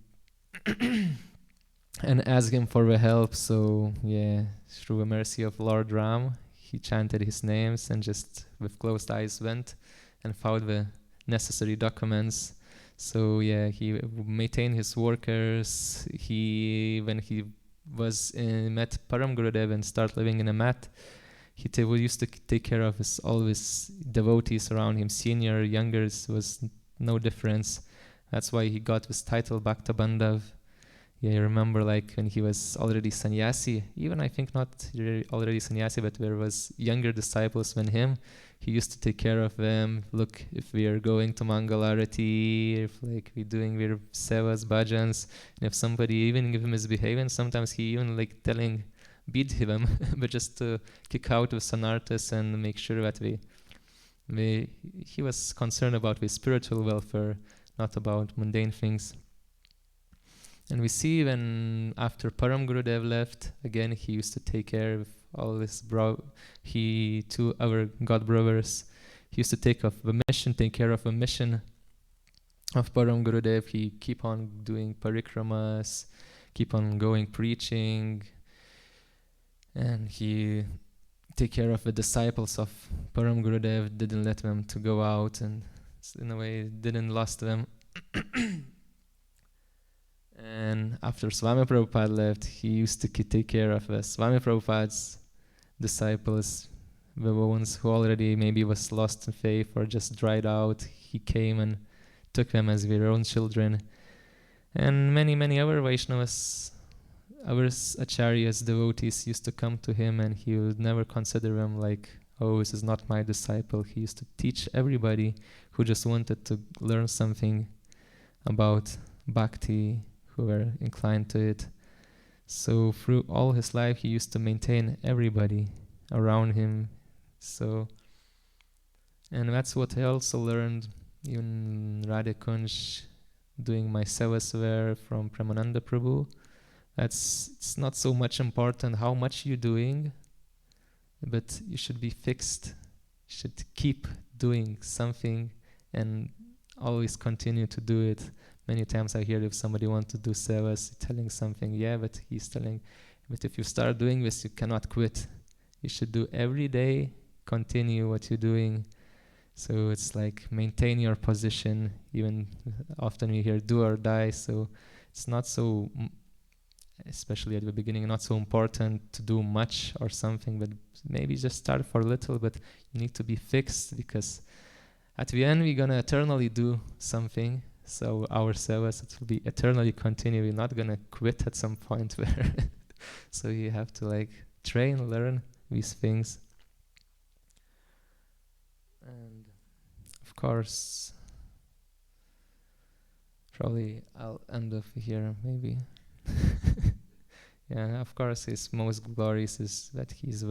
asked him for the help. So through the mercy of Lord Ram, he chanted his names and just with closed eyes went and found the necessary documents. So he maintained his workers. When he was met Param Gurudev and started living in a mat, he used to take care of all his devotees around him. Senior, younger, was no difference. That's why he got this title Bhakta Bandhav. I remember like when he was already sannyasi, even I think not already sannyasi, but there was younger disciples than him. He used to take care of them. Look, if we are going to Mangalarati, if like we're doing their sevas, bhajans, and if somebody even give him his behavior, sometimes he even like beat him, but just to kick out with sanartas and make sure that he was concerned about his spiritual welfare, not about mundane things. And we see when after Param Gurudev left, again he used to take care of all this he to our God brothers, he used to take care of a mission of Param Gurudev. He keep on doing parikramas, keep on going preaching, and he take care of the disciples of Param Gurudev, didn't let them to go out, and in a way didn't lost them. And after Swami Prabhupada left, he used to take care of Swami Prabhupada's disciples, the ones who already maybe was lost in faith or just dried out. He came and took them as their own children. And many other Vaishnavas, our acharyas, devotees used to come to him, and he would never consider them like, oh, this is not my disciple. He used to teach everybody who just wanted to learn something about bhakti, who were inclined to it. So through all his life, he used to maintain everybody around him. So, and that's what I also learned in Radha Kunj, doing my Seva-Ashram from Premananda Prabhu. It's not so much important how much you're doing, but you should be fixed. You should keep doing something and always continue to do it. Many times I hear if somebody wants to do sevas, telling something, but he's telling, but if you start doing this, you cannot quit. You should do every day, continue what you're doing. So it's like maintain your position. Even often we hear do or die. So it's not so, especially at the beginning, not so important to do much or something, but maybe just start for a little, but you need to be fixed, because at the end we're going to eternally do something. So our sevas, it will be eternally continue. We're not going to quit at some point where so you have to like train, learn these things. And of course, probably I'll end off here maybe. Yeah, of course his most glorious is that he's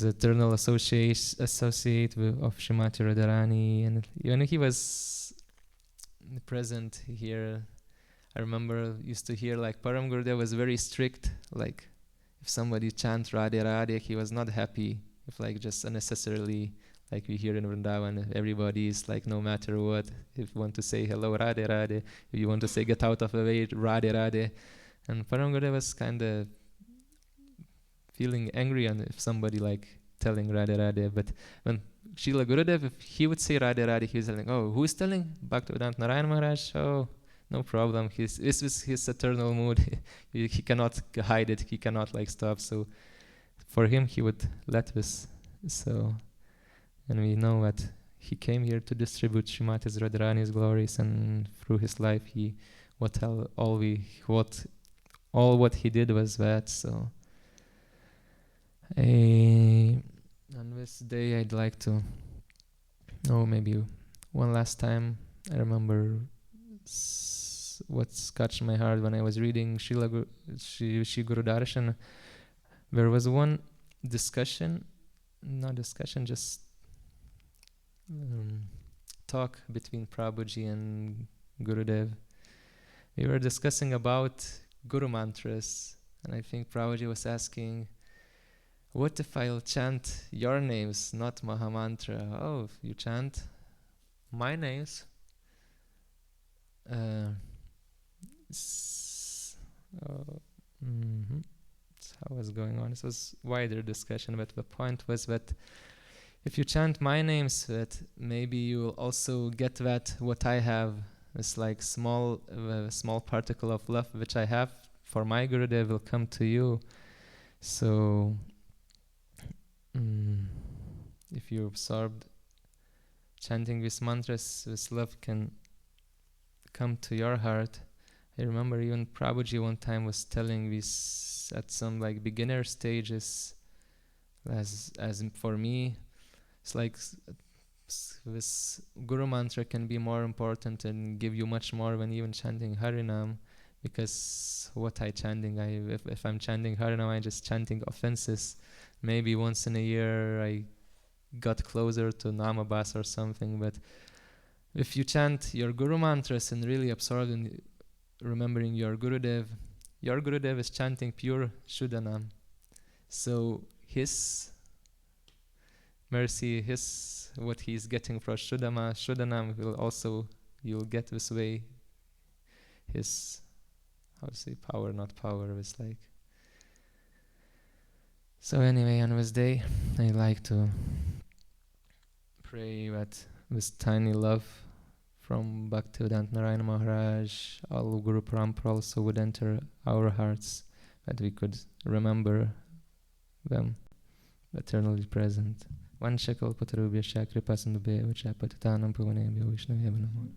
eternal associate of Srimati Radharani, and even he was present here. I remember used to hear like Param Gurudeva was very strict, like if somebody chant Radhe Radhe, he was not happy if like just unnecessarily, like we hear in Vrindavan, everybody is like no matter what, if you want to say hello Radhe Radhe, if you want to say get out of the way Radhe Radhe. And Param Gurudeva was kind of feeling angry on if somebody like telling Radhe Radhe. But when Srila Gurudev, if he would say Radhe Radhe, he was telling, oh, who is telling? Bhaktivedanta Narayan Maharaj? Oh, no problem. This is his eternal mood. he cannot hide it. He cannot like stop. So for him, he would let this. So, and we know that he came here to distribute Srimati Radharani's glories, and through his life, all what he did was that. So, on this day, I'd like to, maybe one last time, I remember what's touched my heart when I was reading Shri Guru Darshan. There was one just talk between Prabhuji and Gurudev. We were discussing about Guru mantras, and I think Prabhuji was asking, what if I'll chant your names, not Mahamantra? Oh, if you chant my names, That's how was going on. This was wider discussion, but the point was that if you chant my names, that maybe you will also get that what I have, this like small particle of love which I have for my Gurudev will come to you. So if you're absorbed chanting these mantras, this love can come to your heart. I remember even Prabhuji one time was telling this at some like beginner stages, as for me, it's like this Guru mantra can be more important and give you much more than even chanting Harinam, because what I chanting, if I'm chanting Harinam, I'm just chanting offenses. Maybe once in a year I got closer to Namabas or something, but if you chant your Guru mantras and really absorb in remembering your Gurudev. Your Gurudev is chanting pure Shuddhanam. So his mercy, what he's getting from Shuddhanam will also, you'll get this way. His, how to say, power, not power, it's like. So anyway, on this day, I like to pray that this tiny love from Bhaktivedanta Narayana Maharaj, all Guru Parampara also would enter our hearts, that we could remember them eternally present. Vanshakal Patarubhyasya Kripasandubhya Vacha Patitanam Pavanebhyo Vishnavya Namo.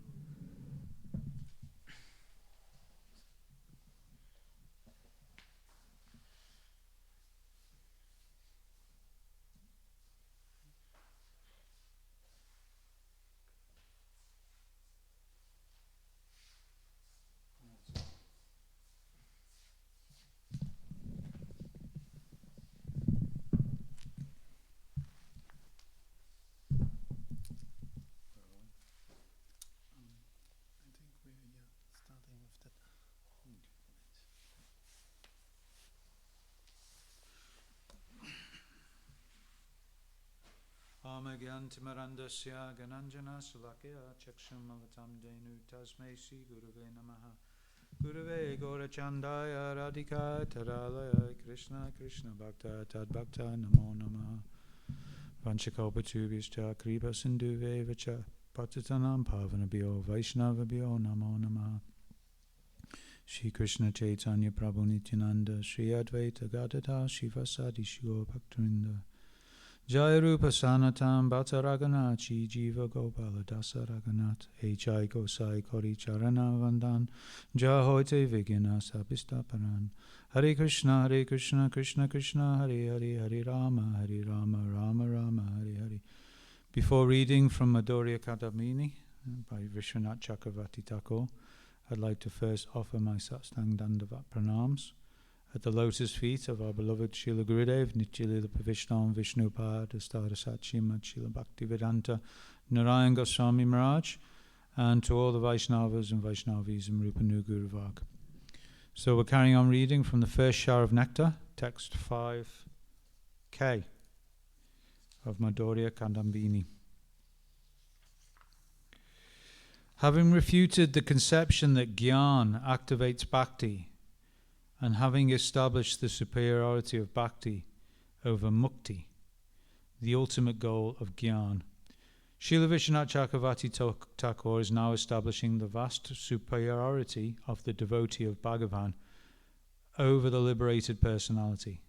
Amagyantimarandasya Gananjana Sulakya Chaksham Avatam Denu Tasmai Sri Gurave Namaha Gurave Gaurachandaya Radhika Taralaya Krishna Krishna Bhakta Tad Bhakta Namo Namaha Vanchakalpatubhyascha Kripa Sindhuve Vacha Patitanam Pavanabhyo Vaishnavabhyo Namo Namaha Shri Krishna Chaitanya Prabhu Nityananda Shri Advaita Gadadhar Shivasadi Shio Bhaktarinda Jai Rupa Sanatam Bhatta Raghunath Jiva Gopala Dasa Raghunath H.I. Gosai Kori Charana Vandan Jahoite Vigina Sapistaparan Hare Krishna Krishna Krishna Hare Hare Hare Rama Rama Rama Hare Hare. Before reading from Madhurya Kadambini by Vishwanath Chakravarti Thakur, I'd like to first offer my Satstang Dandavat Pranams at the lotus feet of our beloved Srila Gurudev, Nityalila Pavishnam Vishnupad, Astara Satchimad, Srila Bhaktivedanta Narayan Goswami Maharaj, and to all the Vaishnavas and Vaishnavis in Rupa Guru Varg. So we're carrying on reading from the first shower of nectar, text 5k of Madhurya Kadambini. Having refuted the conception that Gyan activates Bhakti, and having established the superiority of Bhakti over Mukti, the ultimate goal of Gyan, Srila Vishwanath Chakravarti Thakur is now establishing the vast superiority of the devotee of Bhagavan over the liberated personality,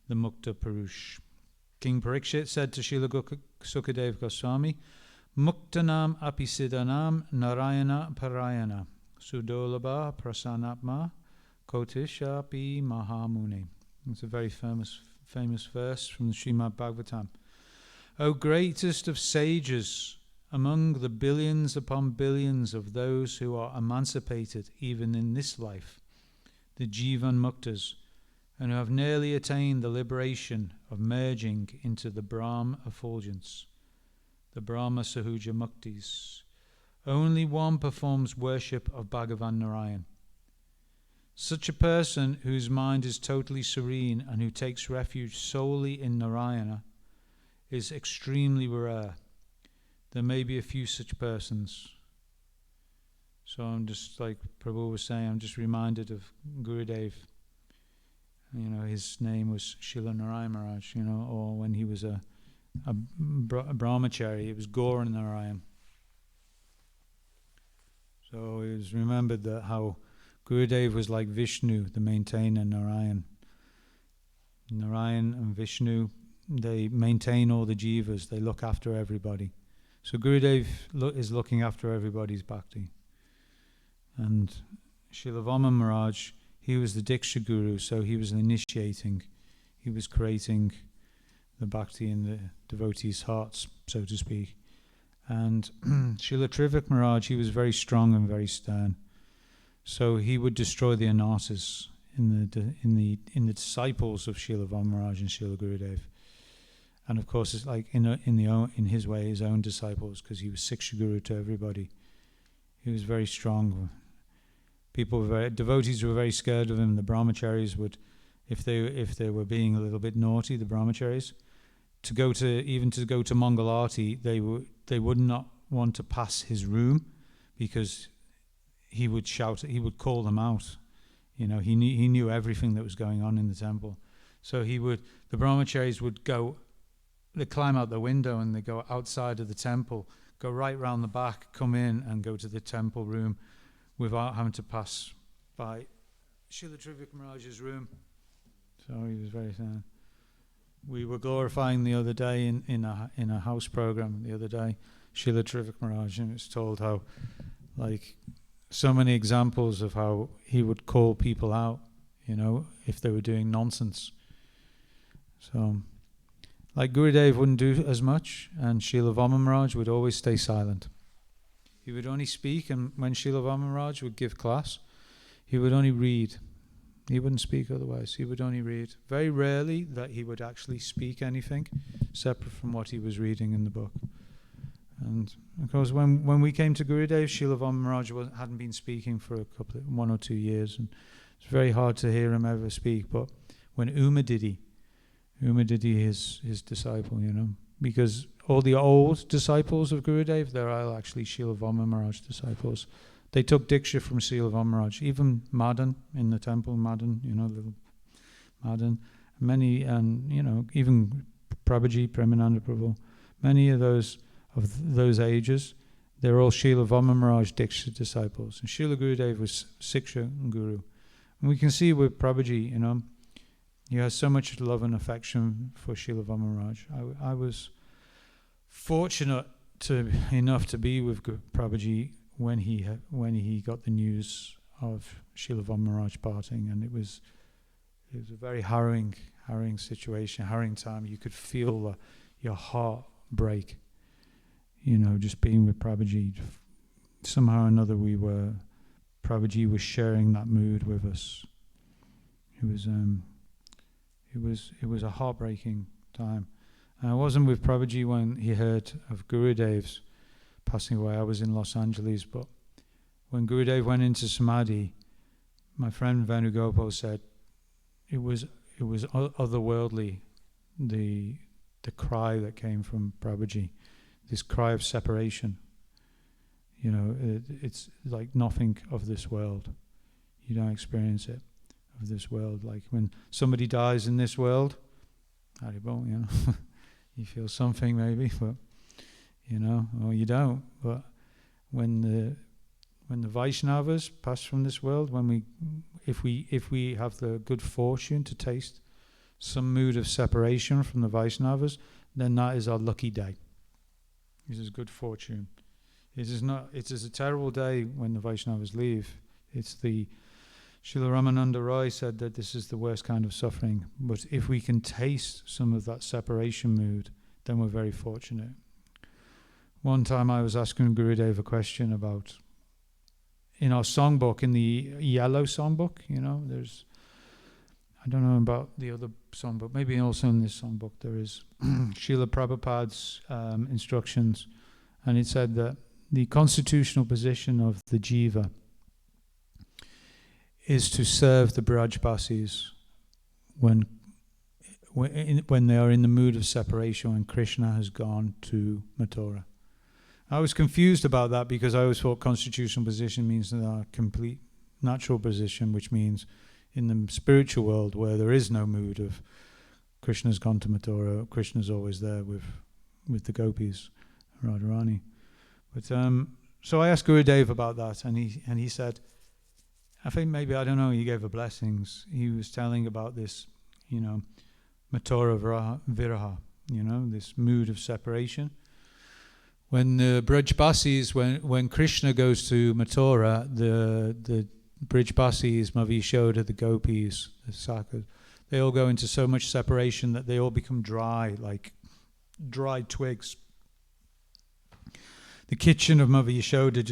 the Mukta Purush. King Parikshit said to Srila Sukadeva Goswami, Muktanam apisidanam narayana parayana sudolabha prasanatma Kotishapi Mahamuni. It's a very famous verse from the Srimad Bhagavatam. O greatest of sages, among the billions upon billions of those who are emancipated even in this life, the Jivan Muktas, and who have nearly attained the liberation of merging into the Brahm effulgence, the Brahma Sahuja Muktis, only one performs worship of Bhagavan Narayan. Such a person whose mind is totally serene and who takes refuge solely in Narayana is extremely rare. There may be a few such persons. So I'm just, like Prabhu was saying, I'm just reminded of Gurudev. You know, his name was Srila Narayan Maharaj, you know, or when he was a brahmachari, it was Gaura Narayan. So it was remembered that how Gurudev was like Vishnu, the maintainer, Narayan. Narayan and Vishnu, they maintain all the jivas, they look after everybody. So Gurudev is looking after everybody's bhakti. And Srila Vaman Maharaj, he was the Diksha Guru, so he was initiating, he was creating the bhakti in the devotees' hearts, so to speak. And Srila Trivik Maharaj, he was very strong and very stern. So he would destroy the anarthas in the disciples of Srila Vaman Maharaj and Srila Gurudev. And of course, it's like in his way, his own disciples, because he was Siksha Guru to everybody. He was very strong. Devotees were very scared of him. The brahmacharis would, if they were being a little bit naughty, the brahmacharis, to go to Mangal Arati, they would not want to pass his room, because he would shout, he would call them out. You know, he knew everything that was going on in the temple. So the brahmacharis would they climb out the window and they go outside of the temple, go right round the back, come in and go to the temple room without having to pass by Srila Trivik Maharaj's room. So he was very sad. We were glorifying the other day in a house program the other day, Srila Trivik Maharaj, and it's told how, like, so many examples of how he would call people out, you know, if they were doing nonsense. So, like, Gurudev wouldn't do as much, and Srila Vama Maharaj would always stay silent. He would only speak, and when Srila Vama Maharaj would give class, he would only read. He wouldn't speak otherwise. He would only read. Very rarely that he would actually speak anything separate from what he was reading in the book. And of course, when we came to Gurudev, Srila Vama Maharaj hadn't been speaking for 1 or 2 years, and it's very hard to hear him ever speak. But when Umadidi, his disciple, you know, because all the old disciples of Gurudev, they're all actually Srila Vama Maharaj disciples. They took Diksha from Srila Vama Maharaj. Even Madan in the temple, Madan, you know, little Madan, many, and, you know, even Prabhuji, Premananda Prabhu, many of those ages, they're all Srila Vama Maharaj Diksha disciples. And Srila Gurudev was Siksha Guru. And we can see with Prabhuji, you know, he has so much love and affection for Srila Vama Maharaj. I was fortunate enough to be with Prabhuji when he got the news of Srila Vama Maharaj parting, and it was a very harrowing situation, harrowing time. You could feel your heart break, you know, just being with Prabhuji. Somehow or another, Prabhuji was sharing that mood with us. It was a heartbreaking time. And I wasn't with Prabhuji when he heard of Gurudev's passing away. I was in Los Angeles, but when Gurudev went into Samadhi, my friend Venugopal said it was otherworldly, the cry that came from Prabhuji, this cry of separation. You know, it's like nothing of this world. You don't experience it of this world. Like when somebody dies in this world, Haribol, you know, you feel something maybe, but you know, or you don't. But when the Vaishnavas pass from this world, if we have the good fortune to taste some mood of separation from the Vaishnavas, then that is our lucky day. This is good fortune. It is a terrible day when the Vaishnavas leave. Srila Ramananda Roy said that this is the worst kind of suffering. But if we can taste some of that separation mood, then we're very fortunate. One time I was asking Gurudev a question about, in our songbook, in the yellow songbook, you know, I don't know about the other songbook, maybe also in this songbook there is Srila Prabhupada's instructions, and it said that the constitutional position of the jiva is to serve the Brajbasis when they are in the mood of separation, when Krishna has gone to Mathura. I was confused about that because I always thought constitutional position means a complete natural position, which means in the spiritual world where there is no mood of Krishna's gone to Mathura, Krishna's always there with the gopis, Radharani. But so I asked Gurudev about that, and he said, I think maybe, I don't know, he gave the blessings. He was telling about this, you know, Mathura Viraha, you know, this mood of separation. When the Brajbasis, when Krishna goes to Mathura, the Brajbasis, Mavi Yashoda, the gopis, the Sakas, they all go into so much separation that they all become dry, like dried twigs. The kitchen of Mavi Yashoda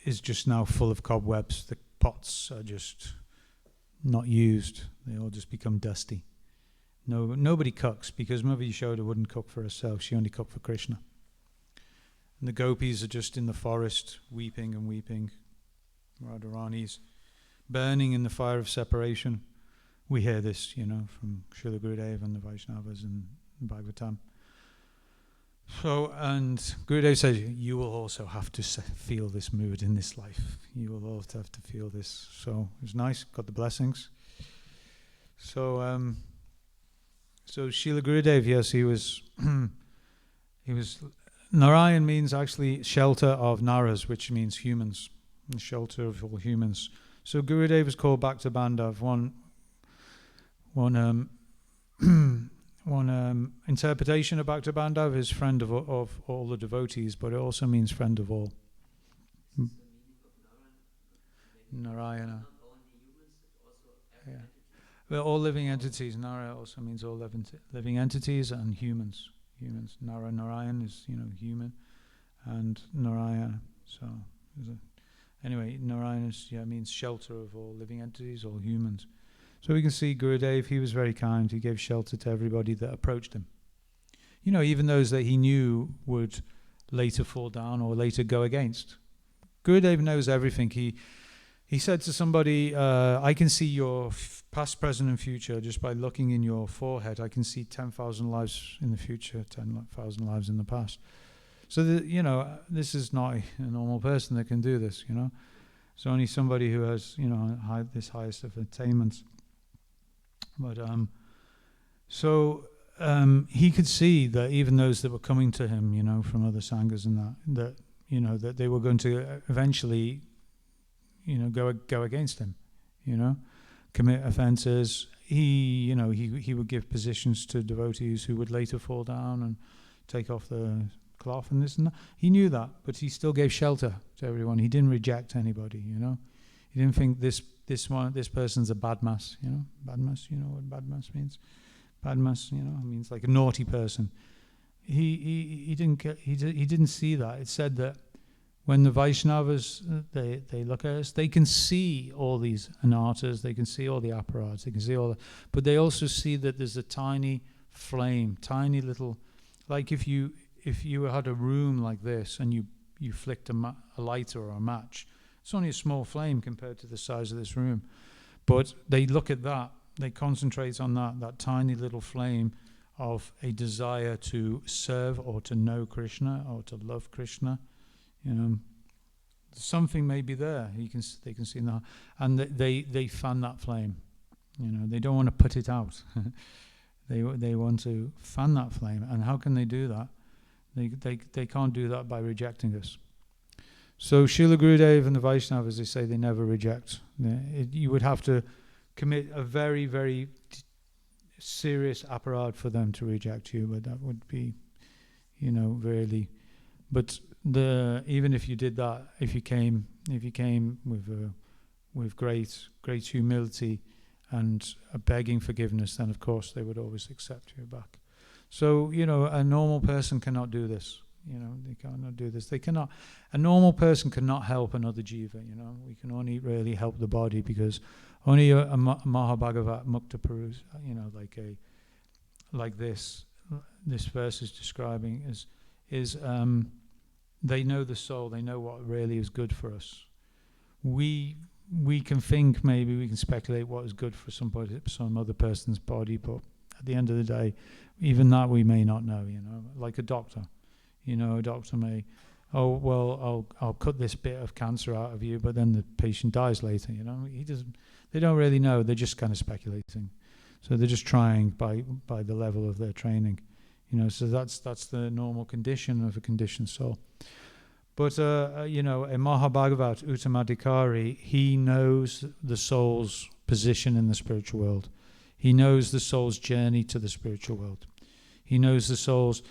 is just now full of cobwebs. The pots are just not used. They all just become dusty. Nobody cooks because Mavi Yashoda wouldn't cook for herself. She only cooked for Krishna. And the gopis are just in the forest weeping and weeping. Radharani's burning in the fire of separation. We hear this, from Srila Gurudeva and the Vaishnavas in Bhagavatam. So, and Gurudev says, you will also have to feel this mood in this life. You will also have to feel this. So it was nice, got the blessings. So, Srila Gurudev, yes, he was, Narayan means actually shelter of Naras, which means humans, the shelter of all humans. So Gurudev was called Bhakta Bandhav. One interpretation of Bhakta Bandhav is friend of all the devotees, but it also means friend of all. Narayana. Yeah. Well, all living entities. Nara also means all living entities and humans. Narayan is, human, and Narayana. So, anyway, Narayana means shelter of all living entities, all humans. So we can see Gurudev, he was very kind. He gave shelter to everybody that approached him. Even those that he knew would later fall down or later go against. Gurudev knows everything. He said to somebody, I can see your past, present and future just by looking in your forehead. I can see 10,000 lives in the future, 10,000 lives in the past. So, this is not a normal person that can do this, It's only somebody who has, this highest of attainments. But he could see that even those that were coming to him, from other sanghas and that they were going to eventually, go against him, commit offences. He would give positions to devotees who would later fall down and take off the cloth and this and that. He knew that, but he still gave shelter to everyone. He didn't reject anybody, He didn't think this person's a badmas, Badmas, you know what badmas means? Badmas, means like a naughty person. He didn't see that. It said that when the Vaishnavas they look at us, they can see all these anartas, they can see all the apparats, they can see but they also see that there's a tiny flame, tiny little, like if you had a room like this and you flicked a lighter or a match. It's only a small flame compared to the size of this room. But they look at that, they concentrate on that tiny little flame of a desire to serve or to know Krishna or to love Krishna. Something may be there. They can see that. And they fan that flame. They don't want to put it out. They want to fan that flame. And how can they do that? They can't do that by rejecting us. So Srila Gurudev and the Vaishnavas, they say they never reject. You would have to commit a very, very serious apparat for them to reject you, but that would be, really. But even if you did that, if you came with great humility and begging forgiveness, then of course they would always accept you back. So a normal person cannot do this. They cannot do this. A normal person cannot help another jiva, We can only really help the body because only a Mahabhagavat Mukta Purus, like this verse is describing is they know the soul, they know what really is good for us. We can think, maybe we can speculate what is good for some other person's body, but at the end of the day, even that we may not know, like a doctor. A doctor may, I'll cut this bit of cancer out of you, but then the patient dies later, they don't really know, they're just kind of speculating. So they're just trying by the level of their training, so that's the normal condition of a conditioned soul. But, a Mahabhagavat Uttamadhikari, he knows the soul's position in the spiritual world. He knows the soul's journey to the spiritual world. He knows the soul's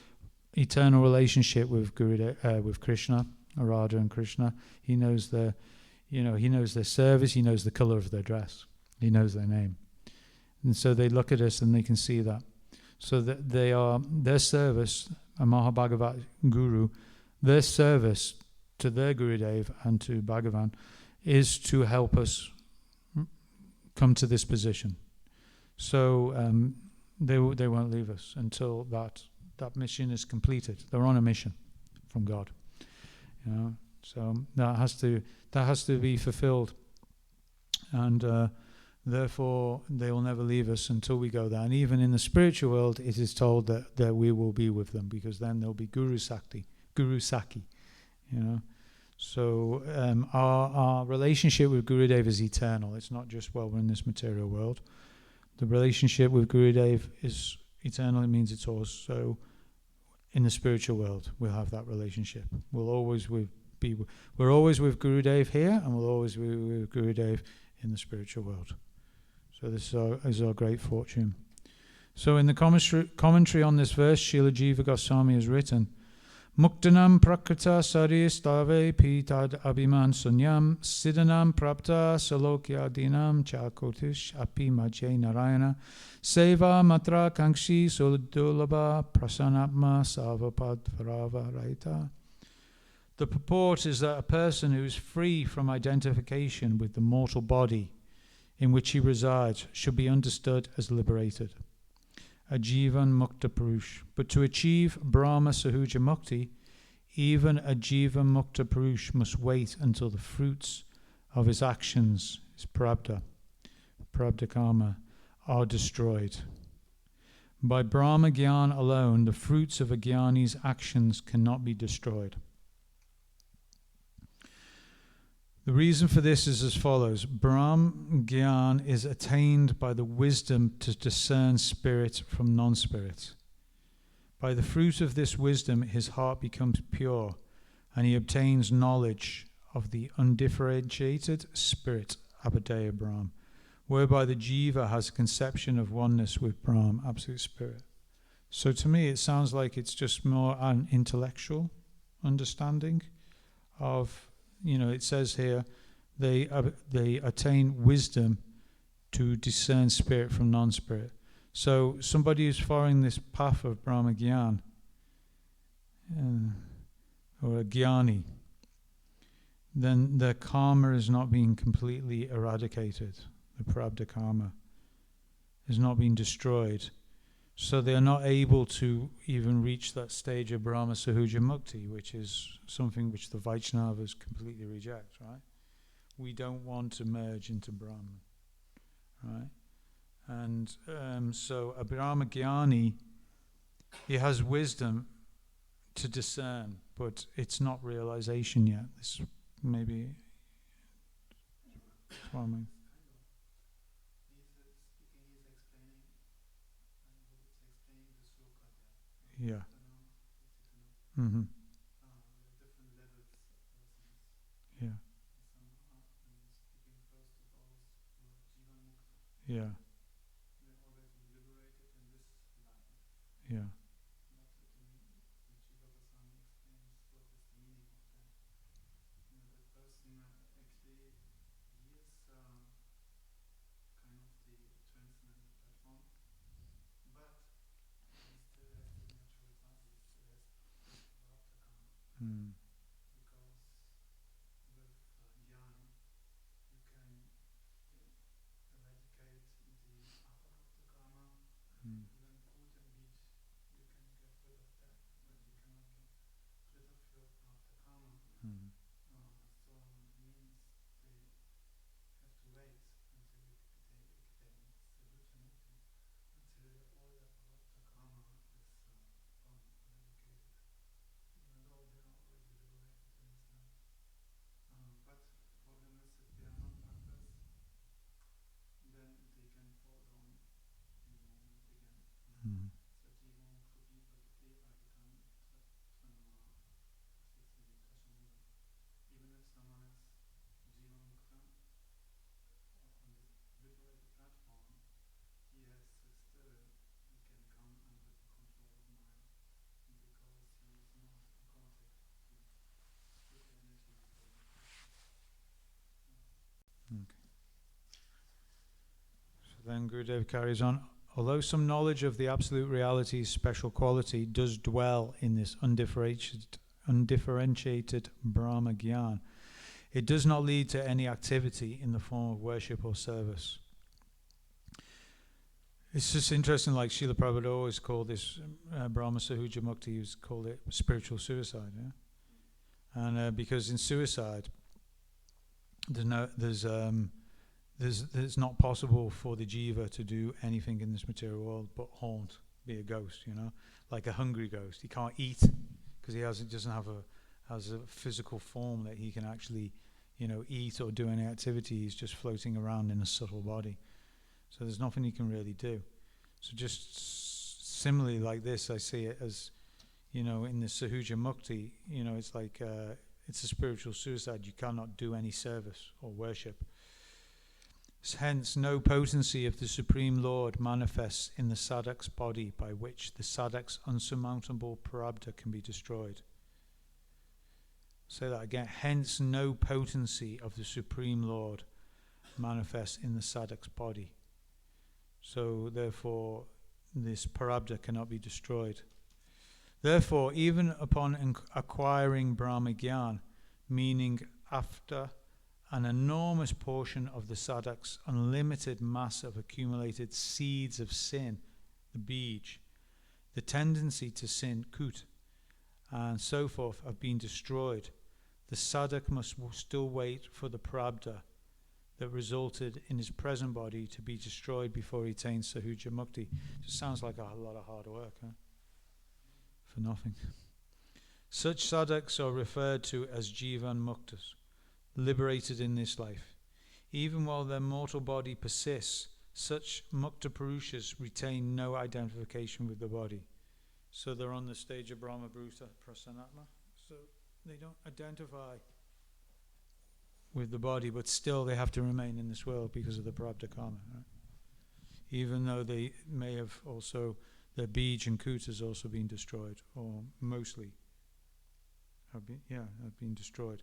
eternal relationship with with Krishna, Radha and Krishna. He knows their service. He knows the color of their dress. He knows their name. And so they look at us and they can see that. So that their service, a Mahabhagavat Guru, their service to their Gurudev and to Bhagavan is to help us come to this position. So they won't leave us until that mission is completed. They're on a mission from God. So that has to be fulfilled. and therefore they will never leave us until we go there. And even in the spiritual world, it is told that we will be with them, because then there'll be Guru Saki, you know. So our relationship with Gurudeva is eternal. It's not just while we're in this material world. The relationship with Gurudeva is eternal. It means it's also in the spiritual world. We'll have that relationship. We're always with Gurudev here, and we'll always be with Gurudev in the spiritual world. So this is our great fortune. So in the commentary on this verse, Srila Jiva Goswami has written, Muktanam prakrita sari stave pitad abhiman sunyam siddhanam prapta salokya dinam chakotish api majhe narayana seva matra kankshi suladulabha prasanatma savapad varava raita. The purport is that a person who is free from identification with the mortal body in which he resides should be understood as liberated, a Jivan Mukta Purush. But to achieve Brahma Sahuja Mukti, even a Jivan Mukta Purush must wait until the fruits of his actions, his prabdha karma, are destroyed. By Brahma Gyan alone, the fruits of a Gyani's actions cannot be destroyed. The reason for this is as follows. Brahma Gyan is attained by the wisdom to discern spirit from non-spirit. By the fruit of this wisdom, his heart becomes pure, and he obtains knowledge of the undifferentiated spirit, Abhidheya Brahma, whereby the jiva has a conception of oneness with Brahma, absolute spirit. So to me, it sounds like it's just more an intellectual understanding of, it says here, they attain wisdom to discern spirit from non-spirit. So somebody who's following this path of Brahma Gyan, or a Gyani, then their karma is not being completely eradicated. The prabdha karma is not being destroyed. So they are not able to even reach that stage of Brahma Sahuja Mukti, which is something which the Vaishnavas completely reject, right? We don't want to merge into Brahman, right? And so a Brahma Gyani, he has wisdom to discern, but it's not realization yet. This maybe what I mean. Yeah. Mm-hmm. Yeah. Yeah. Yeah. Mm. Mm. Mm. Mm. Then Gurudev carries on. Although some knowledge of the absolute reality's special quality does dwell in this undifferentiated Brahma Gyan, it does not lead to any activity in the form of worship or service. It's just interesting, like Srila Prabhupada always called this Brahma Sahuja Mukti, he's called it spiritual suicide. Yeah? And because in suicide, there's it's not possible for the jiva to do anything in this material world but haunt, be a ghost, like a hungry ghost. He can't eat because doesn't have a physical form that he can actually, eat or do any activity. He's just floating around in a subtle body. So there's nothing he can really do. So just similarly like this, I see it as, in the Sahuja Mukti, it's like it's a spiritual suicide. You cannot do any service or worship. Hence, no potency of the Supreme Lord manifests in the sadhak's body, by which the sadhak's unsurmountable prarabdha can be destroyed. Say that again. Hence, no potency of the Supreme Lord manifests in the sadhak's body. So, therefore, this prarabdha cannot be destroyed. Therefore, even upon acquiring Brahma Gyan, meaning after an enormous portion of the sadhak's unlimited mass of accumulated seeds of sin, the bij, the tendency to sin, kut, and so forth have been destroyed, the sadhak must still wait for the prarabdha that resulted in his present body to be destroyed before he attains Sahuja Mukti. Just sounds like a lot of hard work, huh? For nothing. Such sadhaks are referred to as Jivan Muktas, liberated in this life. Even while their mortal body persists, such Mukta Purushas retain no identification with the body. So they're on the stage of Brahma Bhuta Prasanatma. So they don't identify with the body, but still they have to remain in this world because of the prarabdha karma. Right? Even though they may have also, their bij and kut has also been destroyed, or mostly have been destroyed.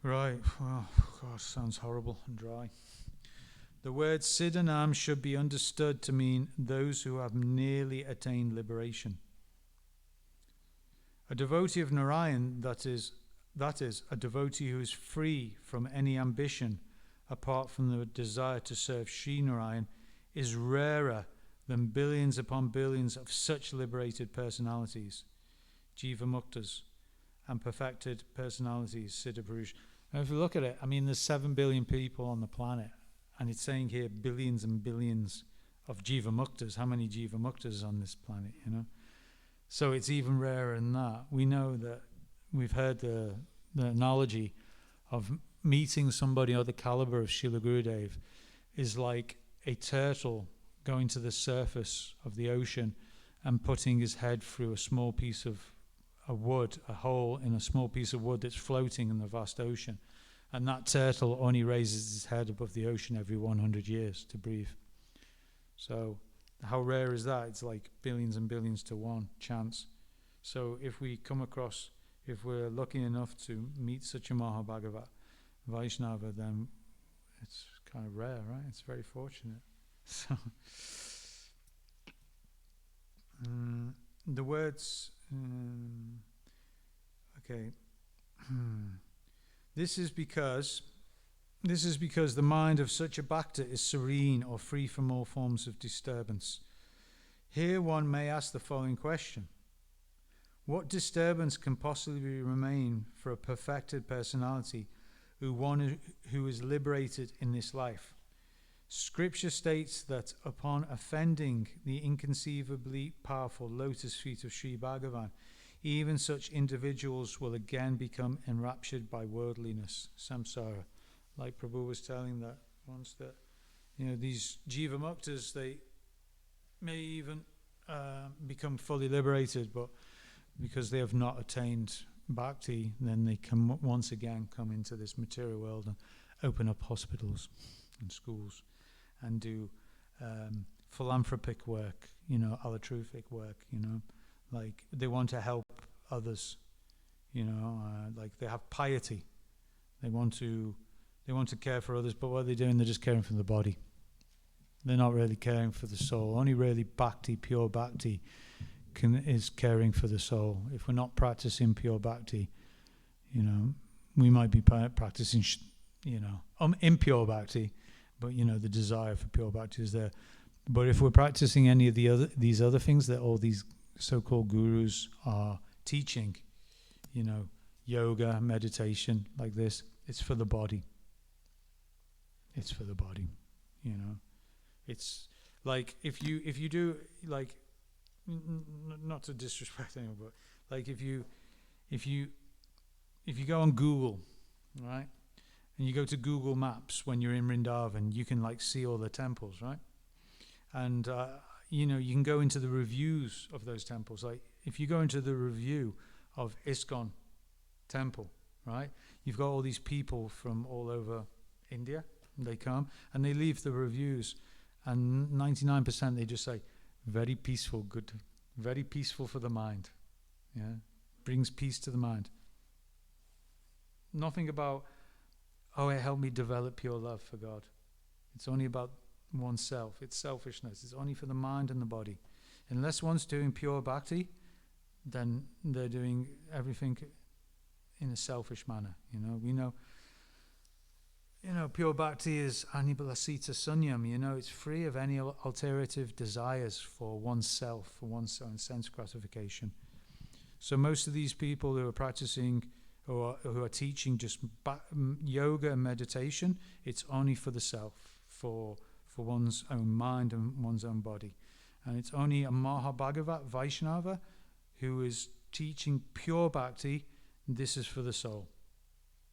Right, well, gosh, sounds horrible and dry. The word Siddhanam should be understood to mean those who have nearly attained liberation. A devotee of Narayan, that is, a devotee who is free from any ambition apart from the desire to serve Sri Narayan, is rarer than billions upon billions of such liberated personalities, Jiva Muktas, and perfected personalities, Siddha Purush. Now if you look at it, there's 7 billion people on the planet, and it's saying here billions and billions of Jiva Muktas. How many Jiva Muktas on this planet, So it's even rarer than that. We know that we've heard the analogy of meeting somebody of the caliber of Srila Gurudeva is like a turtle going to the surface of the ocean and putting his head through a small piece of a hole in a small piece of wood that's floating in the vast ocean. And that turtle only raises his head above the ocean every 100 years to breathe. So how rare is that? It's like billions and billions to one chance. So if we're lucky enough to meet such a Mahabhagavad Vaishnava, then it's kind of rare, right? It's very fortunate. So the words, okay. This is because the mind of such a bhakta is serene or free from all forms of disturbance. Here one may ask the following question. What disturbance can possibly remain for a perfected personality who is liberated in this life? Scripture states that upon offending the inconceivably powerful lotus feet of Sri Bhagavan, even such individuals will again become enraptured by worldliness, samsara. Like Prabhu was telling that once, that these Jiva Muktas, they may even become fully liberated, but because they have not attained bhakti, then they can once again come into this material world and open up hospitals and schools and do philanthropic work, allotrophic work, like they want to help others, like they have piety. They want to care for others, but what are they doing? They're just caring for the body. They're not really caring for the soul. Only really bhakti, pure bhakti, is caring for the soul. If we're not practicing pure bhakti, we might be practicing, impure bhakti, but the desire for pure bhakti is there. But if we're practicing any of these other things that all these so-called gurus are teaching, yoga, meditation, like this, it's for the body. it's for the body, you know. It's like if you do, like, not to disrespect anyone, but like if you go on Google, right, and you go to Google Maps when you're in Vrindavan, you can like see all the temples, right? And you know, you can go into the reviews of those temples. Like if you go into the review of ISKCON temple, right, you've got all these people from all over India, and they come and they leave the reviews, and 99% they just say, very peaceful, good, very peaceful for the mind, yeah, brings peace to the mind. Nothing about, oh, it helped me develop pure love for God. It's only about oneself. It's selfishness. It's only for the mind and the body. Unless one's doing pure bhakti, then they're doing everything in a selfish manner. You know, we know, pure bhakti is anibalasita sunyam. You know, it's free of any alterative desires for oneself, for one's own sense gratification. So most of these people who are practicing, who are teaching just yoga and meditation, it's only for the self, for one's own mind and one's own body. And it's only a Mahabhagavat Vaishnava who is teaching pure bhakti. This is for the soul.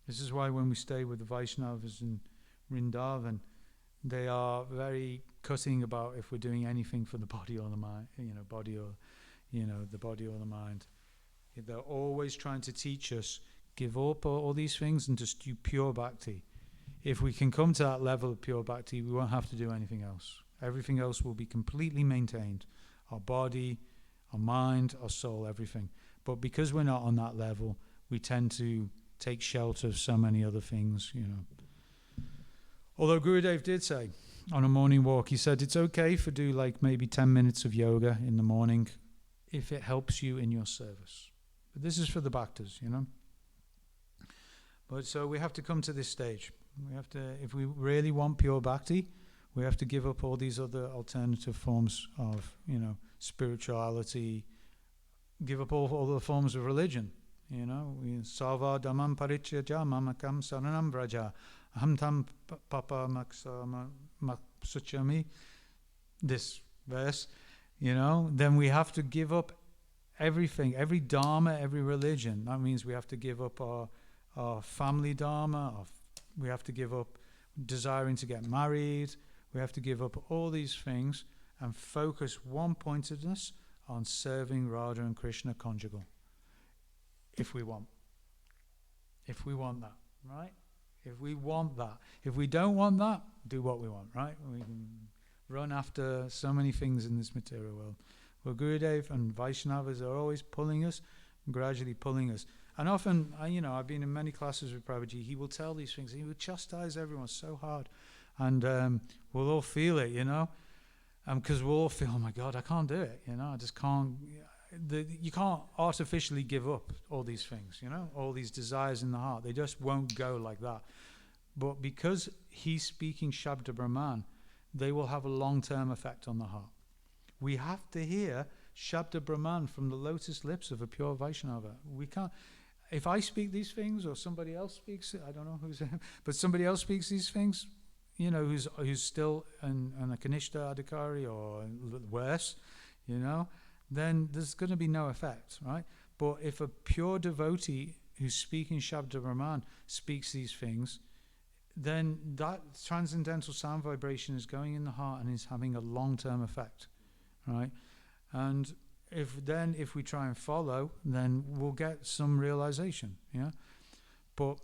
This is why when we stay with the Vaishnavas in Vrindavan, they are very cutting about if we're doing anything for the body or the mind, the body or the mind. They're always trying to teach us, give up all these things and just do pure bhakti. If we can come to that level of pure bhakti, we won't have to do anything else. Everything else will be completely maintained. Our body, our mind, our soul, everything. But because we're not on that level, we tend to take shelter of so many other things, Although Gurudev did say on a morning walk, he said it's okay for do like maybe 10 minutes of yoga in the morning if it helps you in your service. But this is for the bhaktas, But so we have to come to this stage. We have to, if we really want pure bhakti, we have to give up all these other alternative forms of, spirituality, give up all the forms of religion, Sarva dhammam parityaja mamakam saranam vraja aham tam papa maksuchami, this verse, then we have to give up everything, every dharma, every religion. That means we have to give up our family dharma, we have to give up desiring to get married, we have to give up all these things and focus one-pointedness on serving Radha and Krishna conjugal. If we want that, right? If we want that. If we don't want that, do what we want, right? We can run after so many things in this material world. Well, Gurudev and Vaishnavas are always pulling us, gradually pulling us. And often, I've been in many classes with Prabhuji, he will tell these things, he will chastise everyone so hard. And we'll all feel it, because we'll all feel, oh my God, I can't do it, I just can't. You can't artificially give up all these things, all these desires in the heart. They just won't go like that. But because he's speaking Shabda Brahman, they will have a long-term effect on the heart. We have to hear Shabda Brahman from the lotus lips of a pure Vaishnava. We can't. If I speak these things or somebody else speaks it, I don't know who's, but somebody else speaks these things, who's still an Kanishta Adhikari or worse, then there's going to be no effect, right? But if a pure devotee who's speaking Shabda Brahman speaks these things, then that transcendental sound vibration is going in the heart and is having a long-term effect, right? And if we try and follow, then we'll get some realization, But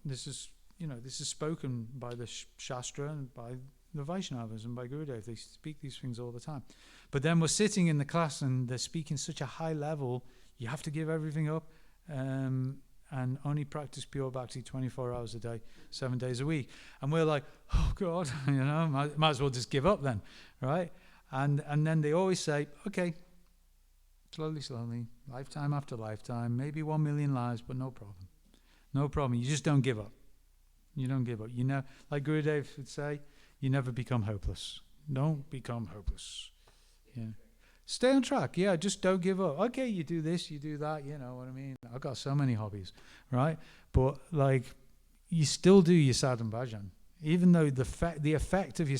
this is spoken by the Shastra and by the Vaishnavas and by Gurudev. They speak these things all the time. But then we're sitting in the class and they're speaking such a high level, you have to give everything up and only practice pure bhakti 24 hours a day, 7 days a week. And we're like, oh God, might as well just give up then, right? And then they always say, okay, slowly, lifetime after lifetime, maybe 1 million lives, but no problem. No problem. You just don't give up. You don't give up. Like Gurudev would say, you never become hopeless. Don't become hopeless. Yeah. Stay on track. Yeah, just don't give up. Okay, you do this, you do that, you know what I mean? I've got so many hobbies, right? But like, you still do your sadhan bhajan. Even though the effect of your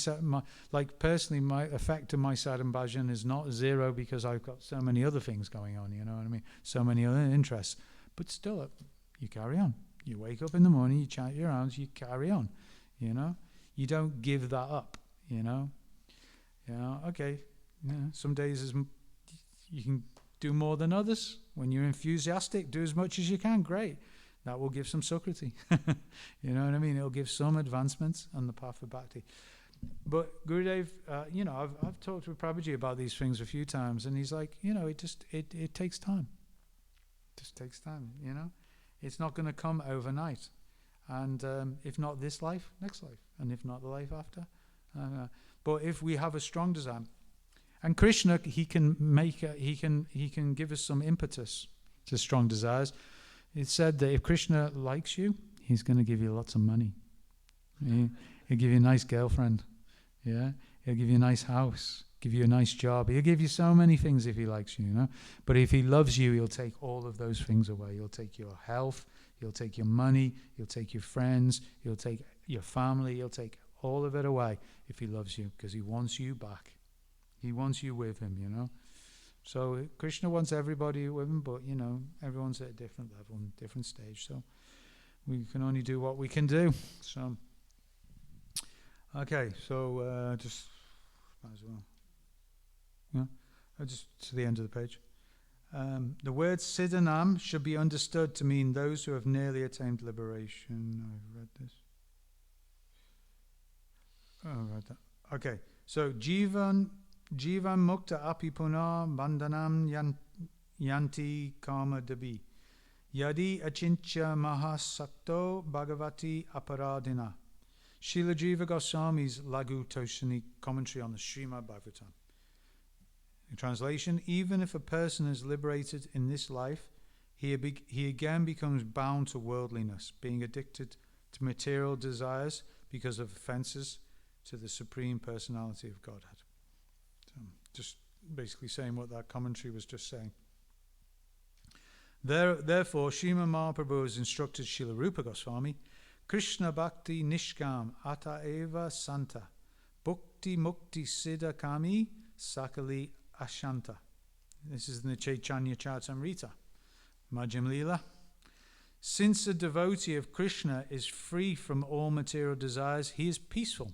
like personally, my effect of my sadhan bhajan is not zero because I've got so many other things going on. You know what I mean? So many other interests. But still, you carry on. You wake up in the morning, you chant your rounds, you carry on. You know, you don't give that up. You know, okay. Yeah, some days you can do more than others. When you're enthusiastic, do as much as you can. Great. That will give some sukriti. You know what I mean? It'll give some advancements on the path of bhakti. But Gurudev, I've talked with Prabhuji about these things a few times, and he's like, it takes time. It just takes time, you know? It's not going to come overnight. And if not this life, next life. And if not the life after. But if we have a strong desire, and Krishna, he can give us some impetus to strong desires. It's said that if Krishna likes you, he's going to give you lots of money. He'll give you a nice girlfriend. Yeah, he'll give you a nice house, give you a nice job. He'll give you so many things if he likes you, you know. But if he loves you, he'll take all of those things away. He'll take your health, he'll take your money, he'll take your friends, he'll take your family, he'll take all of it away if he loves you, because he wants you back. He wants you with him, you know. So Krishna wants everybody with him, but, you know, everyone's at a different level and different stage. So we can only do what we can do. So, okay, so just might as well. Yeah, just to the end of the page. The word Siddhanam should be understood to mean those who have nearly attained liberation. I've read this. Oh, I read that. Okay, so Jivan mukta api puna bandhanam yanti kama dabi. Yadi achincha mahasakto bhagavati aparadina. Srila Jiva Goswami's Laghu Toshani commentary on the Srimad Bhagavatam. In translation, even if a person is liberated in this life, he again becomes bound to worldliness, being addicted to material desires because of offenses to the Supreme Personality of Godhead. Just basically saying what that commentary was just saying. Therefore, Srimad Mahaprabhu has instructed Srila Rupa Goswami, Krishna Bhakti Nishkam Ata Eva Santa Bhukti Mukti Siddha Kami Sakali Ashanta. This is in the Chaitanya Charitamrita, Majjhima Leela. Since a devotee of Krishna is free from all material desires, he is peaceful.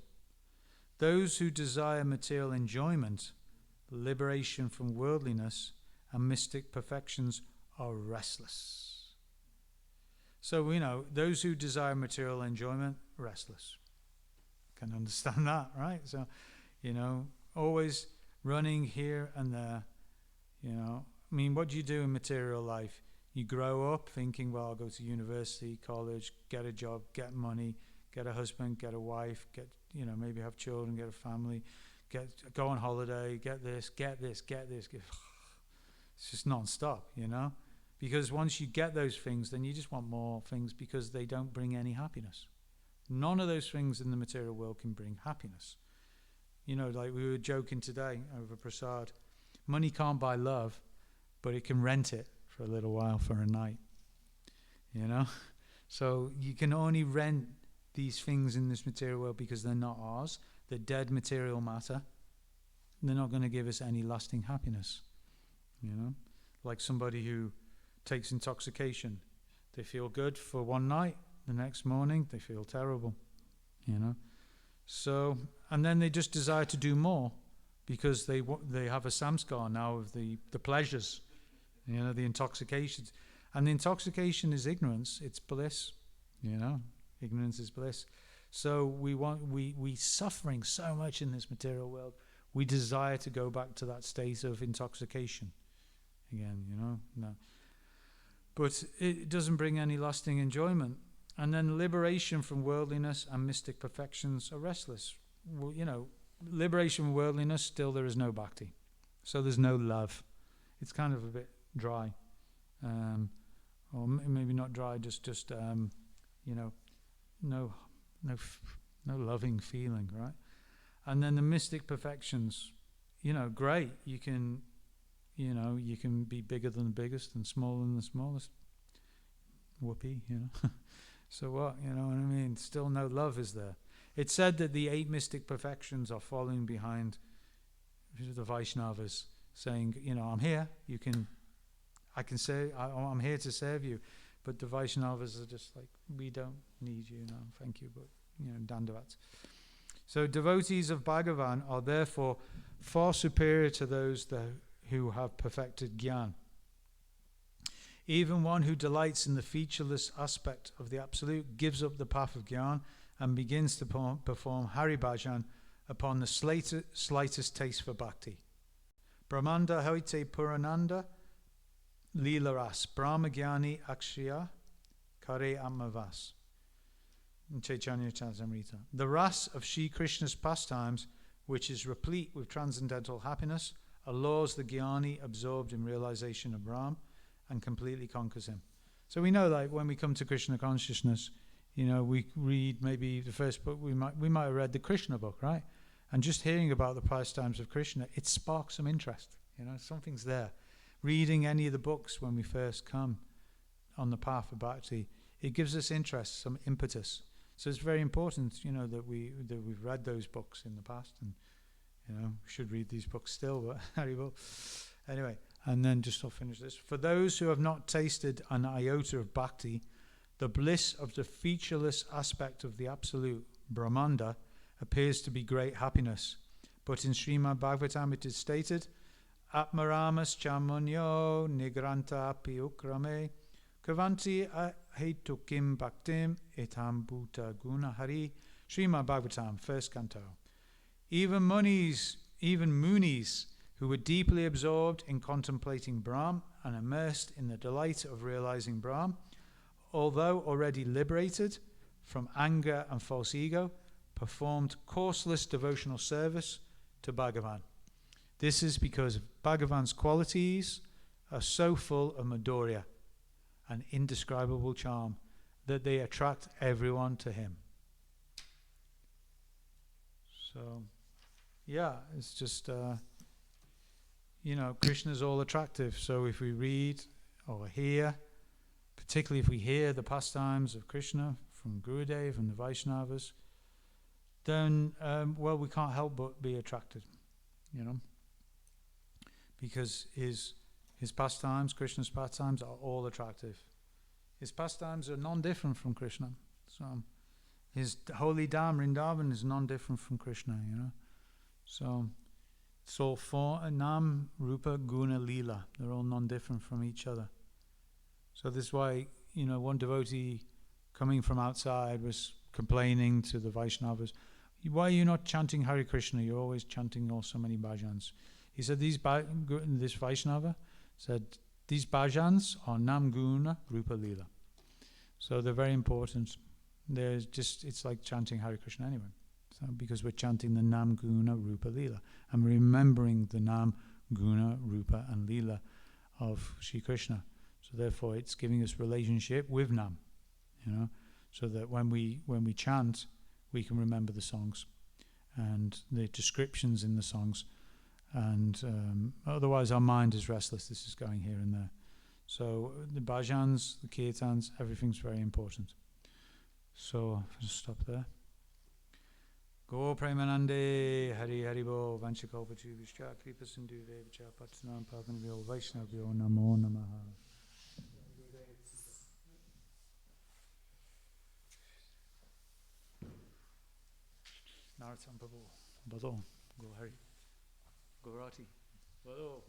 Those who desire material enjoyment, liberation from worldliness, and mystic perfections are restless. So we know those who desire material enjoyment, restless. Can understand that, right? So, you know, always running here and there. You know, I mean, what do you do in material life? You grow up thinking, well, I'll go to university, college, get a job, get money, get a husband, get a wife, maybe have children, get a family, go on holiday, get this. It's just non-stop, you know? Because once you get those things, then you just want more things because they don't bring any happiness. None of those things in the material world can bring happiness. You know, like we were joking today over Prasad. Money can't buy love, but it can rent it for a little while, for a night. You know? So you can only rent these things in this material world because they're not ours. They're dead material matter. They're not going to give us any lasting happiness. You know? Like somebody who takes intoxication. They feel good for one night. The next morning, they feel terrible. You know? So, and then they just desire to do more because they have a samskar now of the pleasures. You know, the intoxications. And the intoxication is ignorance. It's bliss. You know? Ignorance is bliss. So we suffering so much in this material world. We desire to go back to that state of intoxication again, you know. No. But it doesn't bring any lasting enjoyment. And then liberation from worldliness and mystic perfections are restless. Well, you know, liberation from worldliness, still there is no bhakti. So there's no love. It's kind of a bit dry. Or maybe not dry, just you know, no loving feeling, right? And then the mystic perfections, you know, great. You can be bigger than the biggest and smaller than the smallest. Whoopee, you know. So what, you know what I mean? Still no love is there. It's said that the 8 mystic perfections are following behind the Vaishnavas, saying, I'm here, I'm here to serve you. But the Vaishnavas are just like, we don't need you now, thank you, but, dandavats. So devotees of Bhagavan are therefore far superior to those who have perfected Gyan. Even one who delights in the featureless aspect of the Absolute gives up the path of Gyan and begins to perform Hari Bhajan upon the slightest taste for bhakti. Brahmanda hoite purananda Leela-ras, Brahma Gyani Akshaya Kare Amavas. In Chaitanya Charitamrita. The ras of Sri Krishna's pastimes, which is replete with transcendental happiness, allures the Gyani absorbed in realization of Brahm and completely conquers him. So we know, like, when we come to Krishna consciousness, we read maybe the first book, we might have read the Krishna book, right? And just hearing about the pastimes of Krishna, it sparks some interest. Something's there. Reading any of the books when we first come on the path of bhakti, it gives us interest, some impetus. So it's very important, that we've read those books in the past, and we should read these books still. But Haribol. Anyway, and then I'll finish this. For those who have not tasted an iota of bhakti, the bliss of the featureless aspect of the Absolute, Brahmanda, appears to be great happiness. But in Srimad Bhagavatam it is stated, Atmaramas chamunyo nigranta piukrame kavanti hetukim bhaktim etam bhuta guna hari. Srimad Bhagavatam, first canto. Even munis who were deeply absorbed in contemplating Brahm and immersed in the delight of realizing Brahm, although already liberated from anger and false ego, performed courseless devotional service to Bhagavan. This is because Bhagavan's qualities are so full of Madhurya, an indescribable charm, that they attract everyone to him. So, it's just, Krishna's all attractive. So if we read or hear, particularly if we hear the pastimes of Krishna from Gurudeva and the Vaishnavas, then, we can't help but be attracted, because his pastimes, Krishna's pastimes, are all attractive. His pastimes are non-different from Krishna. So his holy Dham, Vrindavan, is non-different from Krishna, So it's all Nam, Rupa, Guna, Leela. They're all non-different from each other. So this is why, one devotee coming from outside was complaining to the Vaishnavas, why are you not chanting Hare Krishna? You're always chanting so many bhajans. He said, this Vaishnava said, these bhajans are Nam Guna Rupa Leela. So they're very important. It's like chanting Hare Krishna anyway. So because we're chanting the Nam Guna Rupa Leela and remembering the Nam Guna Rupa and Leela of Sri Krishna. So therefore it's giving us relationship with Nam, so that when we chant, we can remember the songs and the descriptions in the songs, and otherwise our mind is restless. This is going here and there. So the bhajans, the kirtans, everything's very important. So I'll just stop there. Go Premanande Hari Haribo Vanchakalpachu Vishka Kripa Sindhu Devacha Patsanam Pavanavyo Vaishnavyo Namo Namaha. Naratam Prabhu Bado Go Hari Go Rati Bado.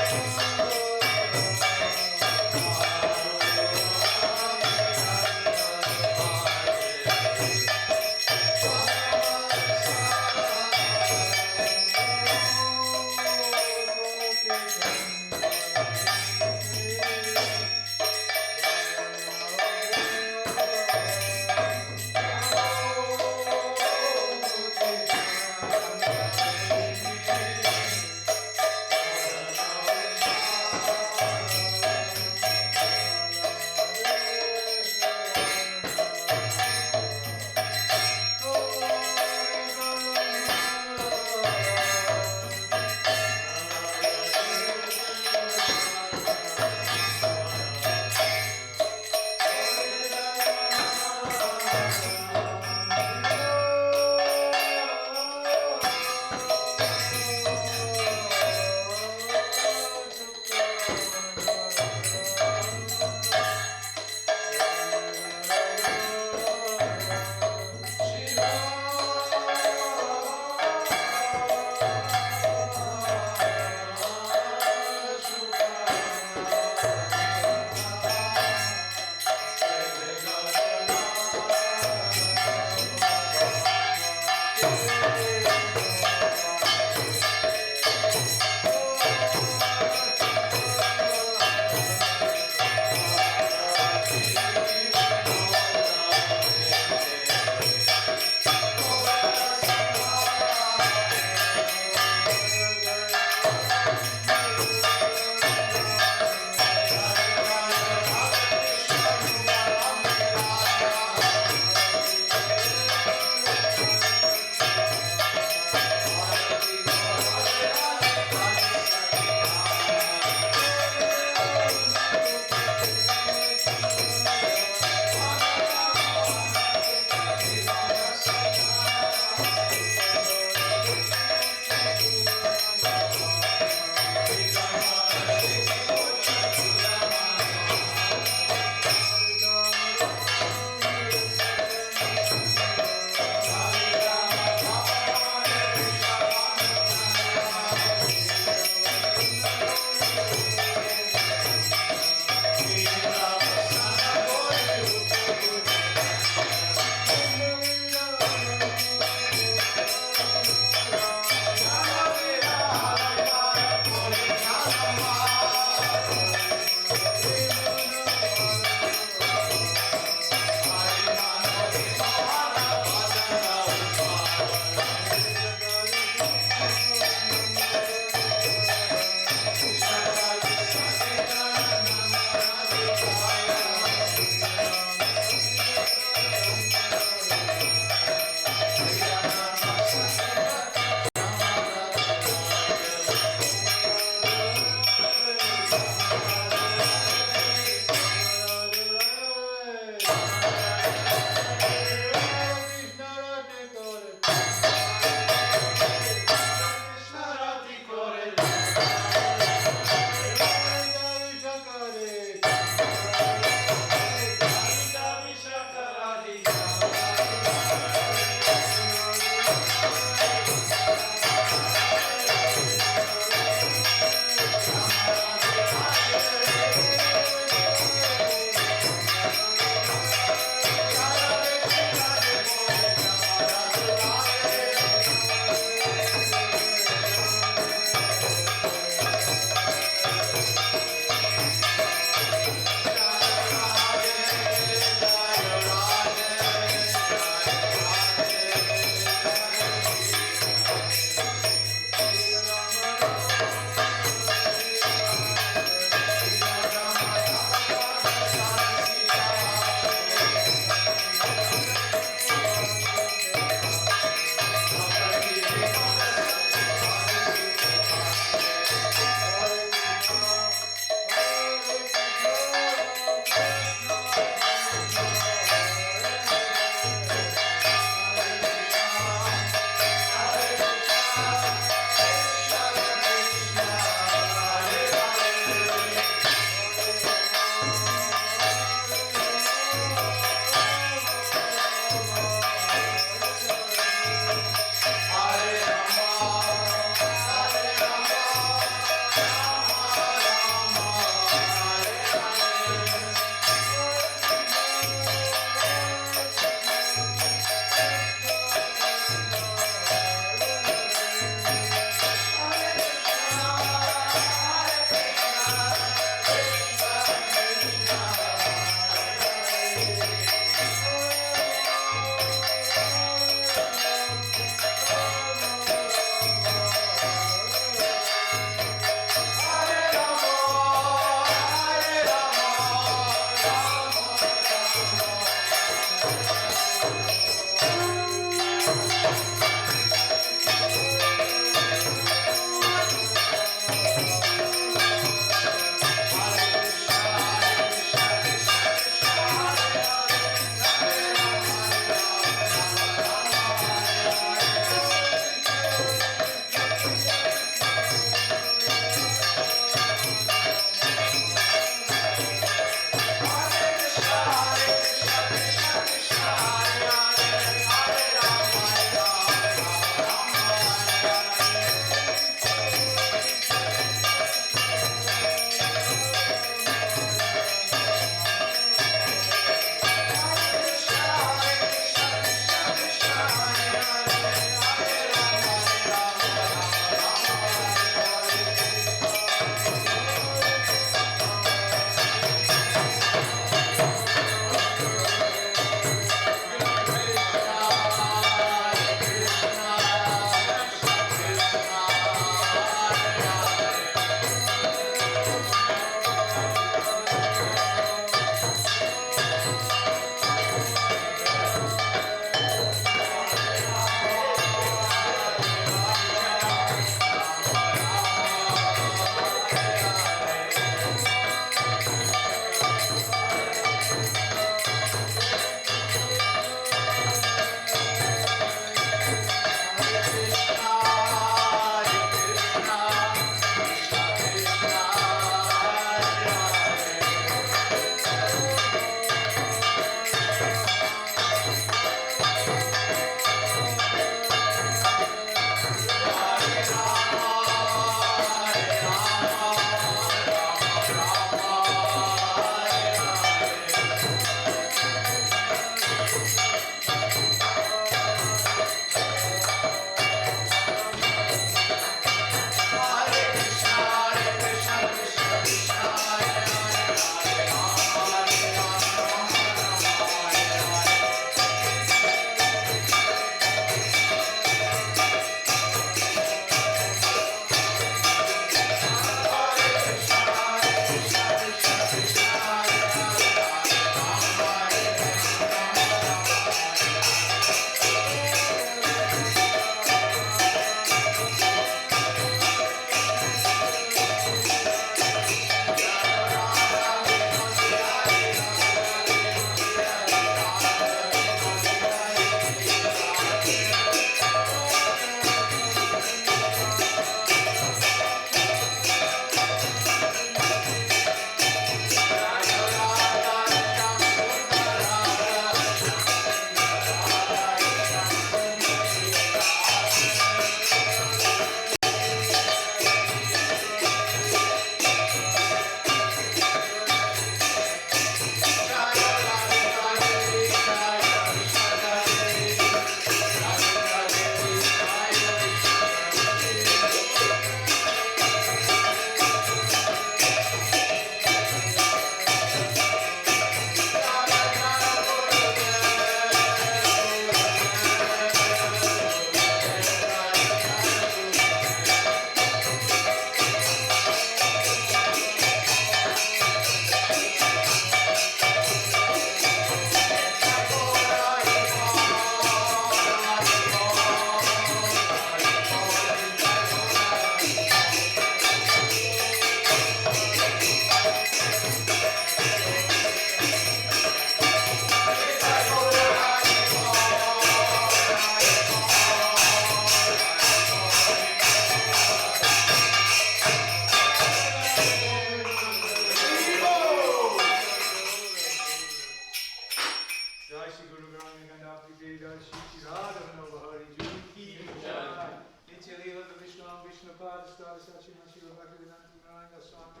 Jai Shri Guru Granth Gandhapati Jai Jai Shri Radha Manobhari Jai Ki Jai Nitya Leela Vishnu Vishnu Pada Stada Sachima Shila Bhaktivedanta Narayana Swami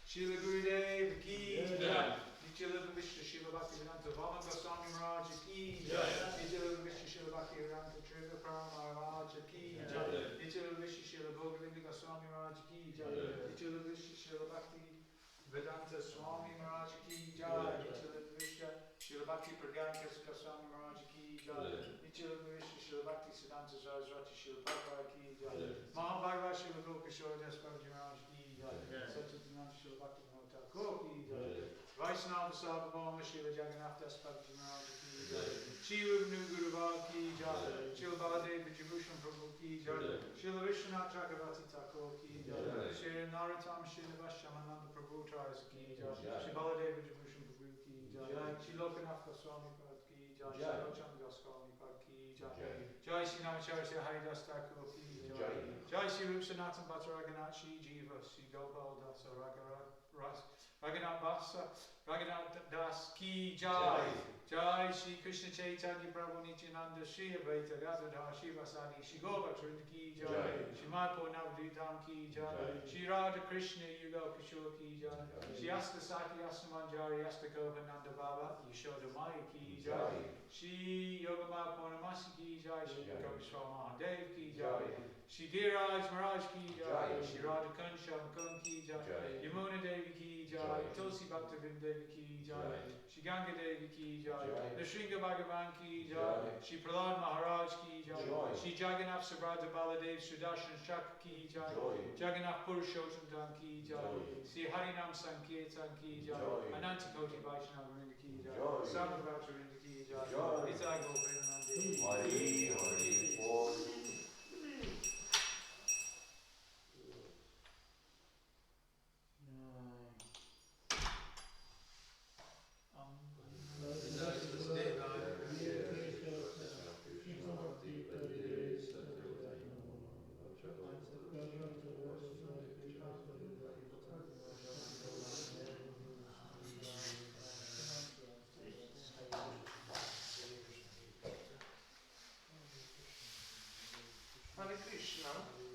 Shila Gurudeva Ki Jai Nitya Leela Vishnu Shila Bhaktivedanta Vaman Goswami Maharaj Ki Jai Nitya Leela Vishnu Shila Bhaktivedanta Trivikrama Maharaj Ki Jai Nitya Leela Vishnu Shila Bhogavinda Goswami Maharaj Ki Jai Nitya Leela Vishnu Shila Bhakti Vedanta Swami Maharaj Ki Jai Nitya Leela Vishnu Shila Bhakti Pragyanka Goswami Maharaj Ki Jai Nitya Leela Vishnu Shila Bhakti Siddhanta Saraswati Shila Prabhupada Ki Jai Mahabhagavad Shila Gopkishore Das Prabhuji Maharaj Ki Jai Satchidananda Shila Bhakti Vinod Thakur Ki Jai Vaishnava Sarvabhauma Shila Jagannath Das Prabhuji Maharaj Ki Jai Shila Gurudeva Ki Jai Shila Baladev Vijabhushan Prabhu Ki Jai Shila Vishwanath Chakravarti Thakur Ki Jai Shila Narottam Shila Vashamananda Prabhu Trais Ki Jai Shila Baladev Vijabhushan Prabhu Ki Jai Shila Lokanath Goswami Pad Ki Jai Shila Lochand Goswami Pad Ki Jai Jai Shri Namacharya Shri Haridas Thakur Ki Jai Jai Shri Rup Sanatan Bhatta Raghunath Shri Jiva Shri Gopal Dasa Raghunath Basa Raghunath Das Ki Jai Jai Shri Krishna Chaitanya Prabhu Nityananda Shri Advaita Gadadhar Shri Vasadi Shri Govardhan Ki Jai Shri Madhpo Navadvitam Ki Jai Shri Radha Krishna Yugal Kishore Ki Jai Shri Asta Sati Asta Manjari Asta Govananda Baba Yashoda Maya Ki Jai Shri Yogamaya Purnamasi Ki Jai Shri Kavishwa Mahadev Ki Jai Shri Dhiraj Maharaj Ki Jai Shri Radha Kansha Mukund Ki Jai Yamuna Devi Ki Jai Tulsi Bhaktivinoda Devi Ki Jai Shri Ganga Devi Ki Jai Nrsimha Bhagavan Ki Jai Shri Prahlad Maharaj Ki Jai Shri Jagannath Subhadra Baladev Sudarshan Chakra Ki Jai Jagannath Purushottam Dham Ki Jai Shri Harinam Sankirtan Ki Jai Anantakoti Vaishnava Vrinda Ki Jai Samavata Vrinda Ki Jai Nitai Govinda Hari Hari Bol. Hare Krishna.